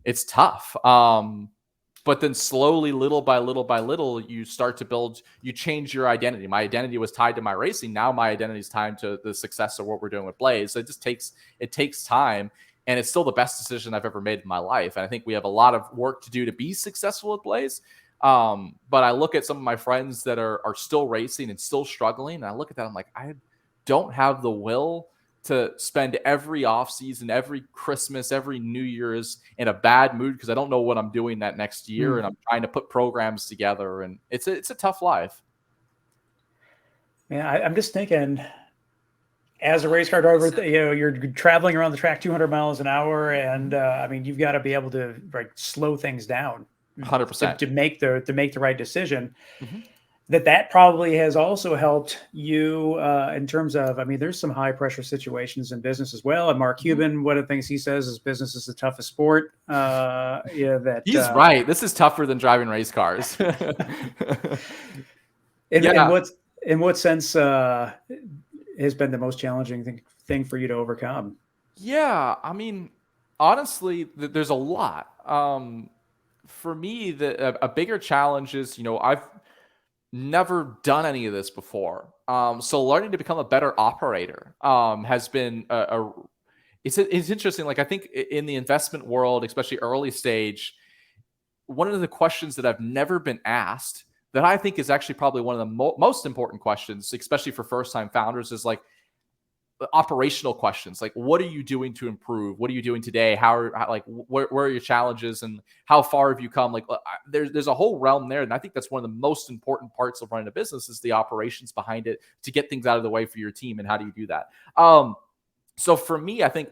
it's tough. But then slowly, little by little, you start to build, you change your identity. My identity was tied to my racing. Now my identity is tied to the success of what we're doing with Blayze. So it takes time. And it's still the best decision I've ever made in my life. And I think we have a lot of work to do to be successful at Blayze. But I look at some of my friends that are still racing and still struggling. And I look at that, I'm like, I don't have the will to spend every off season, every Christmas, every New Year's in a bad mood, because I don't know what I'm doing that next year. And I'm trying to put programs together, and it's a tough life. Yeah, I'm just thinking, as a race car driver, you're traveling around the track 200 miles an hour, and I mean, you've got to be able to slow things down 100% to make the right decision. That probably has also helped you in terms of, I mean, there's some high pressure situations in business as well. And Mark Cuban, one of the things he says is business is the toughest sport. He's right. This is tougher than driving race cars. In what sense has been the most challenging thing for you to overcome? Yeah, I mean, honestly, there's a lot. For me, a bigger challenge is, I've never done any of this before. So learning to become a better operator has been it's interesting. Like, I think in the investment world, especially early stage, one of the questions that I've never been asked that I think is actually probably one of the most important questions, especially for first-time founders, is like operational questions. Like, what are you doing to improve? What are you doing today? Where are your challenges, and how far have you come? Like, there's a whole realm there. And I think that's one of the most important parts of running a business is the operations behind it, to get things out of the way for your team. And how do you do that? So for me, I think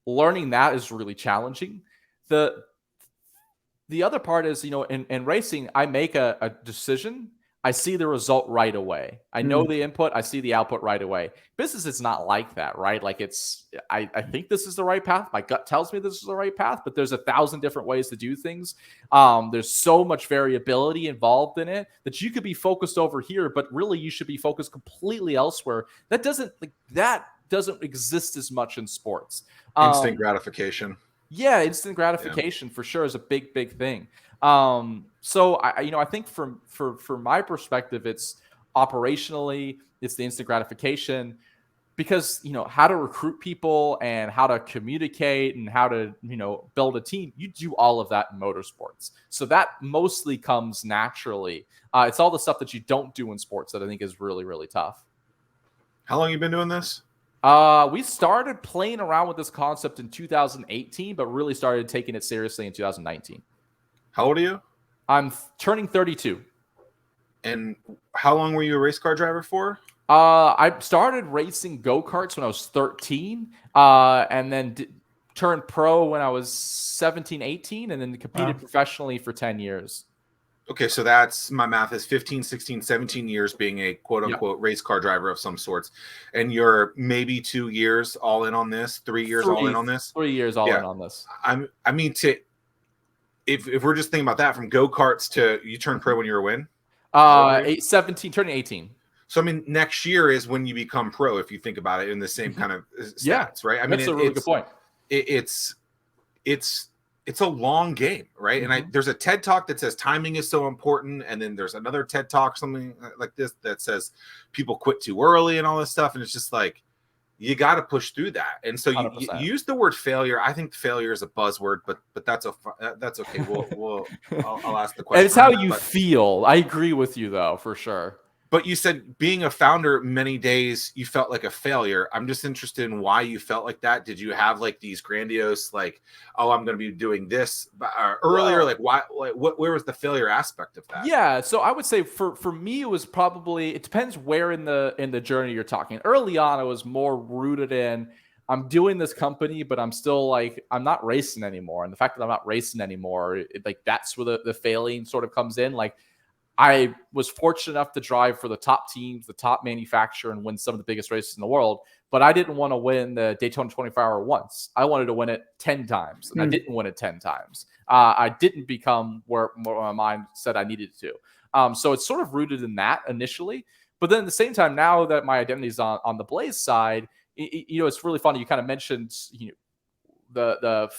learning that is really challenging. The other part is, in racing, I make a decision. I see the result right away. I know the input. I see the output right away. Business is not like that, right? Like I think this is the right path. My gut tells me this is the right path, but there's 1,000 different ways to do things. There's so much variability involved in it that you could be focused over here, but really you should be focused completely elsewhere. That doesn't exist as much in sports. Instant gratification. Yeah, instant gratification for sure is a big, big thing. So I think from my perspective, it's operationally, it's the instant gratification, because, how to recruit people and how to communicate and how to, build a team, you do all of that in motorsports. So that mostly comes naturally. It's all the stuff that you don't do in sports that I think is really, really tough. How long have you been doing this? We started playing around with this concept in 2018, but really started taking it seriously in 2019. How old are you? I'm turning 32. And how long were you a race car driver for? I started racing go-karts when I was 13, and then turned pro when I was 17, 18, and then competed professionally for 10 years. Okay, so that's, my math is 15, 16, 17 years being a quote-unquote race car driver of some sorts. And you're maybe 2 years all in on this, 3 years all in on this? 3 years all in on this. I mean, if we're just thinking about that, from go-karts to you turned pro when you were when? 17, turning 18. So, I mean, next year is when you become pro, if you think about it in the same kind of stats, right? I mean, that's a really good point. It's a long game, right? And there's a TED Talk that says timing is so important. And then there's another TED Talk, something like this, that says people quit too early and all this stuff. And it's just like, you got to push through that. And so you use the word failure. I think failure is a buzzword, but that's okay. I'll ask the question. And it's how you feel. I agree with you though, for sure. But you said being a founder, many days you felt like a failure. I'm just interested in why you felt like that. Did you have like these grandiose, like, oh, I'm going to be doing this earlier? Like, why? Like, where was the failure aspect of that? Yeah, so I would say for me, it was probably, it depends where in the journey you're talking. Early on, I was more rooted in, I'm doing this company, but I'm still like, I'm not racing anymore. And the fact that I'm not racing anymore, like that's where the failing sort of comes in. Like, I was fortunate enough to drive for the top teams, the top manufacturer, and win some of the biggest races in the world. But I didn't want to win the Daytona 24-hour once. I wanted to win it 10 times, and I didn't win it 10 times. I didn't become where my mind said I needed to. So it's sort of rooted in that initially. But then at the same time, now that my identity is on the Blayze side, it's really funny. You kind of mentioned, the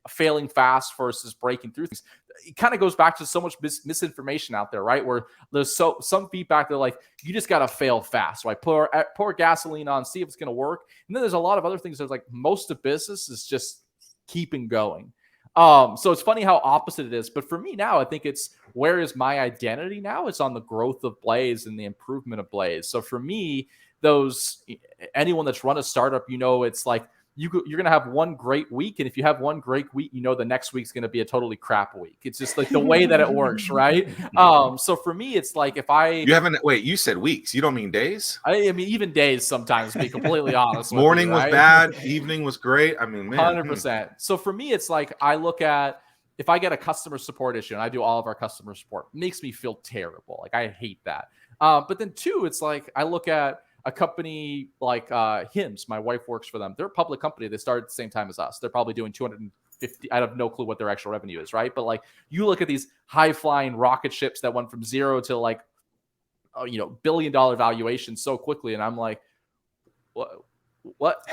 failing fast versus breaking through things. It kind of goes back to so much misinformation out there, right? Where there's some feedback that like, you just got to fail fast, right? Pour gasoline on, see if it's going to work. And then there's a lot of other things that's like, most of business is just keeping going. So it's funny how opposite it is. But for me now, I think it's, where is my identity now? It's on the growth of Blayze and the improvement of Blayze. So for me, anyone that's run a startup, it's like, you're going to have one great week. And if you have one great week, the next week's going to be a totally crap week. It's just like the way that it works, right? So for me, it's like you said weeks. You don't mean days? I mean, even days sometimes, to be completely honest. Morning was bad. Evening was great. I mean, man. 100%. So for me, it's like, I look at, if I get a customer support issue, and I do all of our customer support, it makes me feel terrible. Like, I hate that. But then two, it's like, I look at a company like Hims. My wife works for them. They're a public company. They started at the same time as us. They're probably doing 250. I have no clue what their actual revenue is, right? But like, you look at these high flying rocket ships that went from zero to like, $1 billion valuation so quickly, and I'm like, what?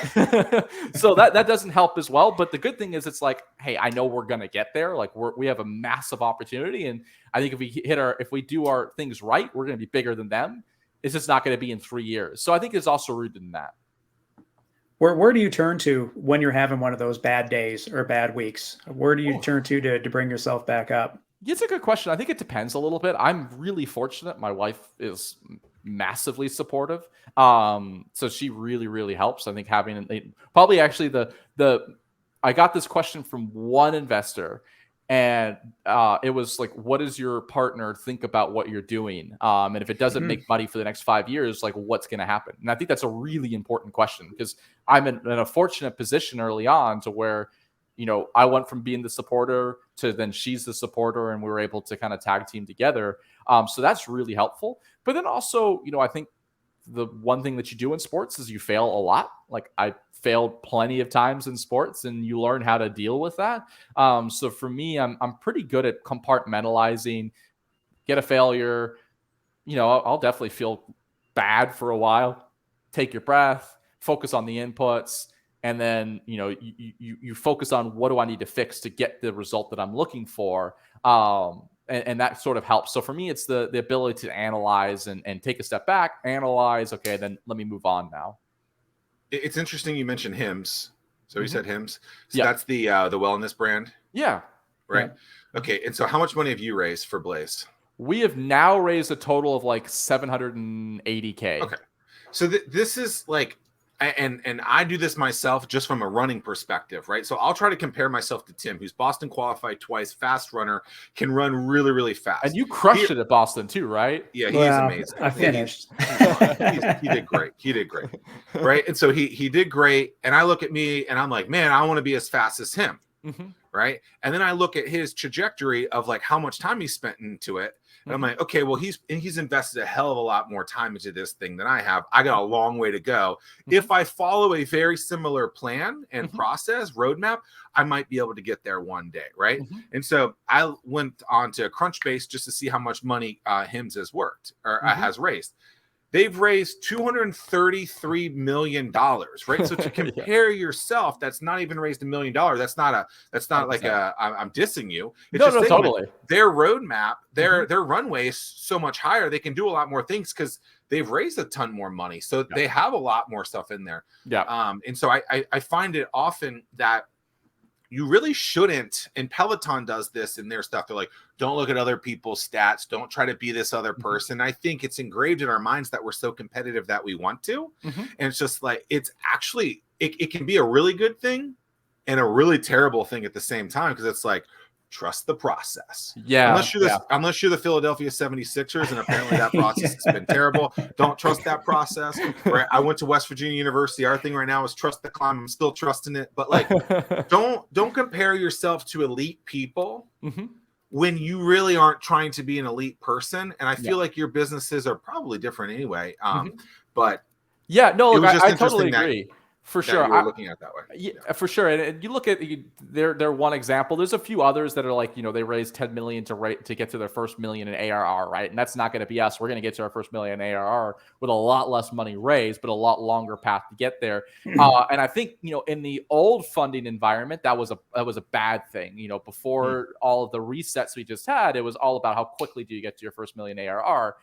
So that doesn't help as well. But the good thing is, it's like, hey, I know we're gonna get there. Like, we have a massive opportunity, and I think if we do our things right, we're gonna be bigger than them. It's just not going to be in 3 years. So I think it's also rooted in that. Where do you turn to when you're having one of those bad days or bad weeks? Where do you turn to bring yourself back up? It's a good question. I think it depends a little bit. I'm really fortunate. My wife is massively supportive. So she really, really helps. I think probably actually I got this question from one investor. And it was like, what does your partner think about what you're doing? And if it doesn't make money for the next 5 years, like, what's going to happen? And I think that's a really important question, because I'm in a fortunate position early on to where, I went from being the supporter to then she's the supporter, and we were able to kind of tag team together. So that's really helpful. But then also, I think the one thing that you do in sports is you fail a lot. Like, I failed plenty of times in sports, and you learn how to deal with that. So for me, I'm pretty good at compartmentalizing. Get a failure, I'll definitely feel bad for a while. Take your breath, focus on the inputs, and then you focus on, what do I need to fix to get the result that I'm looking for. And that sort of helps. So for me, it's the ability to analyze and take a step back, analyze. Okay, then let me move on now. It's interesting you mentioned Hims. So you said Hims. So that's the wellness brand. Yeah. Right. Yeah. Okay. And so how much money have you raised for Blayze? We have now raised a total of like $780K. Okay. So this is like, and I do this myself just from a running perspective, right? So I'll try to compare myself to Tim, who's Boston qualified twice, fast runner, can run really, really fast. And you crushed it at Boston too, right? Yeah, he's Well, amazing. I finished. He did great. He did great. Right. And so he did great. And I look at me and I'm like, man, I want to be as fast as him. Mm-hmm. Right. And then I look at his trajectory of like how much time he spent into it. And I'm like, okay, well, he's invested a hell of a lot more time into this thing than I have. I got a long way to go. If I follow a very similar plan and process roadmap, I might be able to get there one day, right? And so I went on to Crunchbase just to see how much money Hims has worked or has raised. They've raised $233 million, right? So to compare yourself, that's not even raised $1 million. That's not like I'm dissing you. It's just totally. Their roadmap, their runway is so much higher. They can do a lot more things because they've raised a ton more money. So they have a lot more stuff in there. Yeah. And so I find it often that you really shouldn't, and Peloton does this in their stuff. They're like, don't look at other people's stats. Don't try to be this other person. I think it's engraved in our minds that we're so competitive that we want to. And it's just like, it's actually, it can be a really good thing and a really terrible thing at the same time. Cause it's like, trust the process. Yeah. Unless you're the Philadelphia 76ers, and apparently that process has been terrible. Don't trust that process. Right? I went to West Virginia University. Our thing right now is trust the climb. I'm still trusting it. But like, don't compare yourself to elite people when you really aren't trying to be an elite person. And I feel like your businesses are probably different anyway. But yeah, no, look, I totally agree. For sure. You were looking at it that way. Yeah, for sure. And you look at their one example. There's a few others that are like, they raised 10 million to get to their first million in ARR, right? And that's not going to be us. We're going to get to our first million in ARR with a lot less money raised, but a lot longer path to get there. And I think, in the old funding environment, that was a bad thing. Before all of the resets we just had, it was all about how quickly do you get to your first million ARR.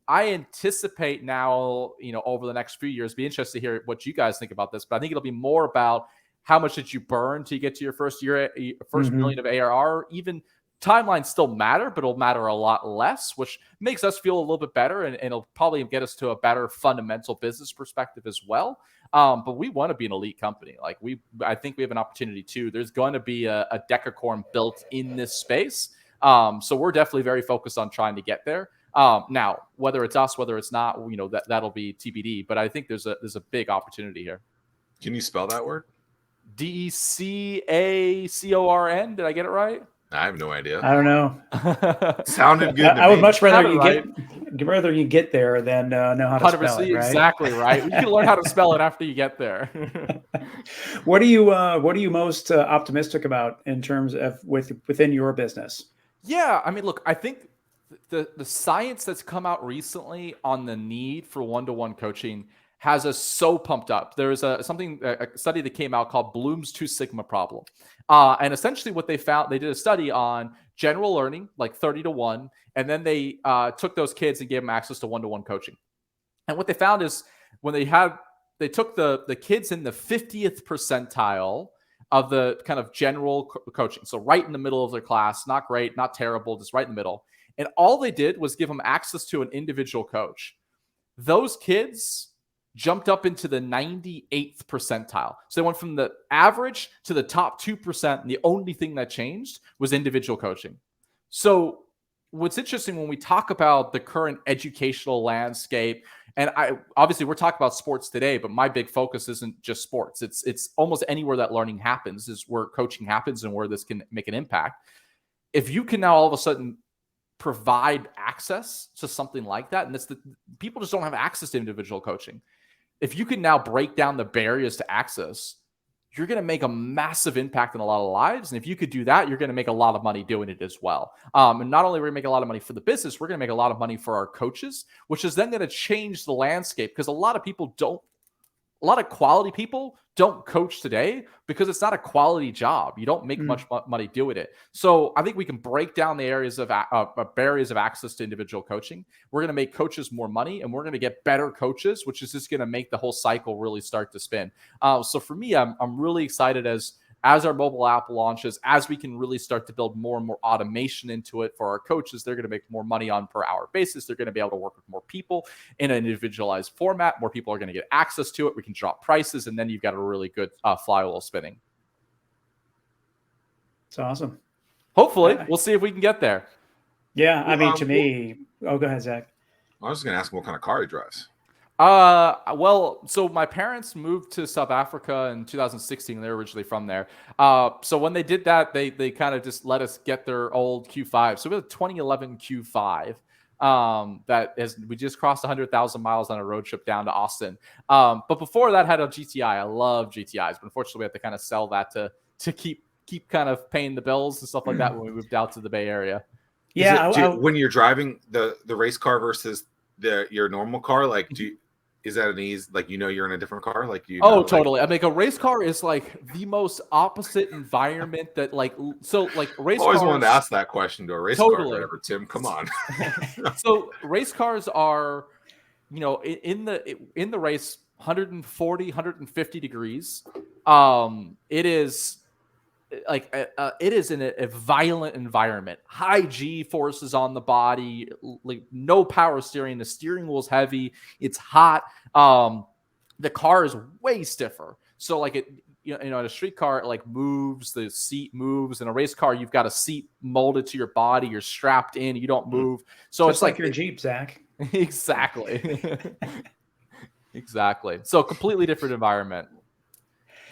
I anticipate now, over the next few years, be interested to hear what you guys think about this, but I think it'll be more about how much did you burn to get to your first million of ARR. Even timelines still matter, but it'll matter a lot less, which makes us feel a little bit better. And it'll probably get us to a better fundamental business perspective as well. But we want to be an elite company. Like I think we have an opportunity too. There's going to be a decacorn built in this space. So we're definitely very focused on trying to get there. Now, whether it's us, whether it's not, that'll be TBD. But I think there's a big opportunity here. Can you spell that word? DECACORN. Did I get it right? I have no idea. I don't know. Sounded good. I would much rather you get there than know how to spell it. Right? Exactly right. You can learn how to spell it after you get there. What are you most optimistic about in terms of within your business? Yeah, I mean, look, I think the science that's come out recently on the need for one-to-one coaching has us so pumped up. There's a study that came out called Bloom's 2 Sigma problem. And essentially what they found, they did a study on general learning, like 30-1. And then they took those kids and gave them access to one-to-one coaching. And what they found is when they took the kids in the 50th percentile of the kind of general coaching. So right in the middle of their class, not great, not terrible, just right in the middle. And all they did was give them access to an individual coach. Those kids jumped up into the 98th percentile. So they went from the average to the top 2%. And the only thing that changed was individual coaching. So what's interesting when we talk about the current educational landscape, and obviously we're talking about sports today, but my big focus isn't just sports. It's almost anywhere that learning happens is where coaching happens and where this can make an impact. If you can now all of a sudden provide access to something like that, and people just don't have access to individual coaching. If you can now break down the barriers to access, you're going to make a massive impact in a lot of lives. And if you could do that, you're going to make a lot of money doing it as well. And not only are we going to make a lot of money for the business, we're going to make a lot of money for our coaches, which is then going to change the landscape because a lot of quality people don't coach today because it's not a quality job. You don't make much money doing it. So I think we can break down the areas of barriers of access to individual coaching. We're going to make coaches more money and we're going to get better coaches, which is just going to make the whole cycle really start to spin. So for me, I'm really excited as as our mobile app launches, as we can really start to build more and more automation into it for our coaches, they're going to make more money on per hour basis. They're going to be able to work with more people in an individualized format. More people are going to get access to it. We can drop prices, and then you've got a really good flywheel spinning. It's awesome. Hopefully, we'll see if we can get there. Yeah, I mean, to me, go ahead, Zach. I was just going to ask him what kind of car he drives. Well, so my parents moved to South Africa in 2016. They're originally from there. So when they did that, they kind of just let us get their old Q5. So we have a 2011 Q5. We just crossed 100,000 miles on a road trip down to Austin. But before that, had a GTI. I love GTIs, but unfortunately, we had to kind of sell that to keep kind of paying the bills and stuff like that when we moved out to the Bay Area. Yeah, when you're driving the race car versus your normal car, like is that an ease? Like, you're in a different car? Like, totally. I mean, a race car is like the most opposite environment that race I always wanted to ask that question to a race car driver, Tim. Come on. So race cars are, in the race, 140, 150 degrees. It is it is in a violent environment, high G forces on the body, like no power steering. The steering wheel's heavy. It's hot. The car is way stiffer. So in a street car, it moves, the seat moves. In a race car, you've got a seat molded to your body. You're strapped in. You don't move. So just it's like your Jeep, Zach. Exactly. Exactly. So completely different environment.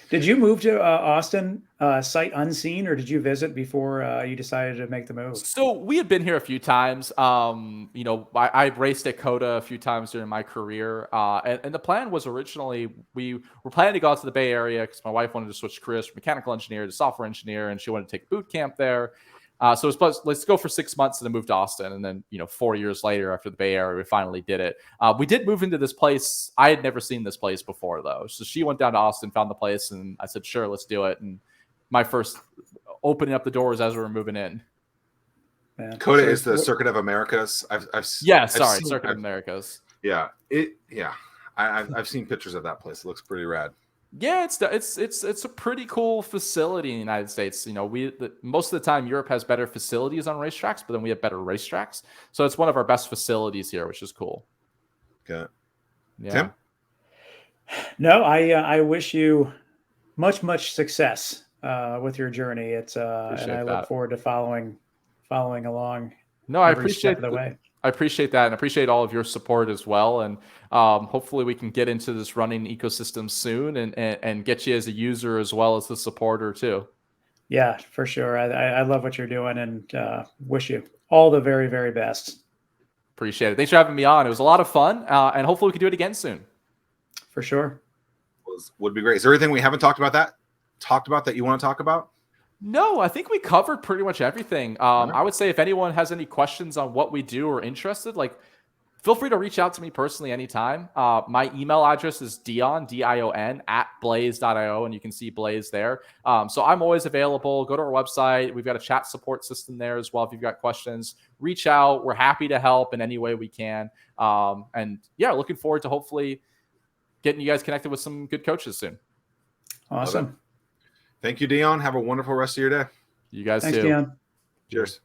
Did you move to Austin sight unseen, or did you visit before you decided to make the move? So we had been here a few times. I raced at Coda a few times during my career. And the plan was originally we were planning to go out to the Bay Area because my wife wanted to switch careers from mechanical engineer to software engineer, and she wanted to take boot camp there. So it was, let's go for 6 months and then move to Austin. And then, 4 years later after the Bay Area, we finally did it. We did move into this place. I had never seen this place before, though. So she went down to Austin, found the place, and I said, sure, let's do it. And my first opening up the doors as we were moving in. Man. Coda is the Circuit of Americas. Circuit of Americas. Yeah. I've seen pictures of that place. It looks pretty rad. Yeah, it's a pretty cool facility in the United States. Most of the time Europe has better facilities on racetracks, but then we have better racetracks. So it's one of our best facilities here, which is cool. Okay. Yeah. Tim? No, I wish you much success with your journey. It's and I look forward to following along. No, I appreciate the way. I appreciate that, and appreciate all of your support as well. And hopefully we can get into this running ecosystem soon and get you as a user as well as the supporter too. Yeah, for sure. I love what you're doing, and wish you all the very, very best. Appreciate it. Thanks for having me on. It was a lot of fun, and hopefully we can do it again soon. For sure. Would be great. Is there anything we haven't talked about that you want to talk about? No, I think we covered pretty much everything. I would say if anyone has any questions on what we do or interested, feel free to reach out to me personally anytime. My email address is Dion, Dion, @Blayze.io, and you can see Blayze there. So I'm always available. Go to our website. We've got a chat support system there as well. If you've got questions, reach out. We're happy to help in any way we can. And yeah, looking forward to hopefully getting you guys connected with some good coaches soon. Awesome. Thank you, Dion. Have a wonderful rest of your day. You guys Thanks, too. Dion. Cheers.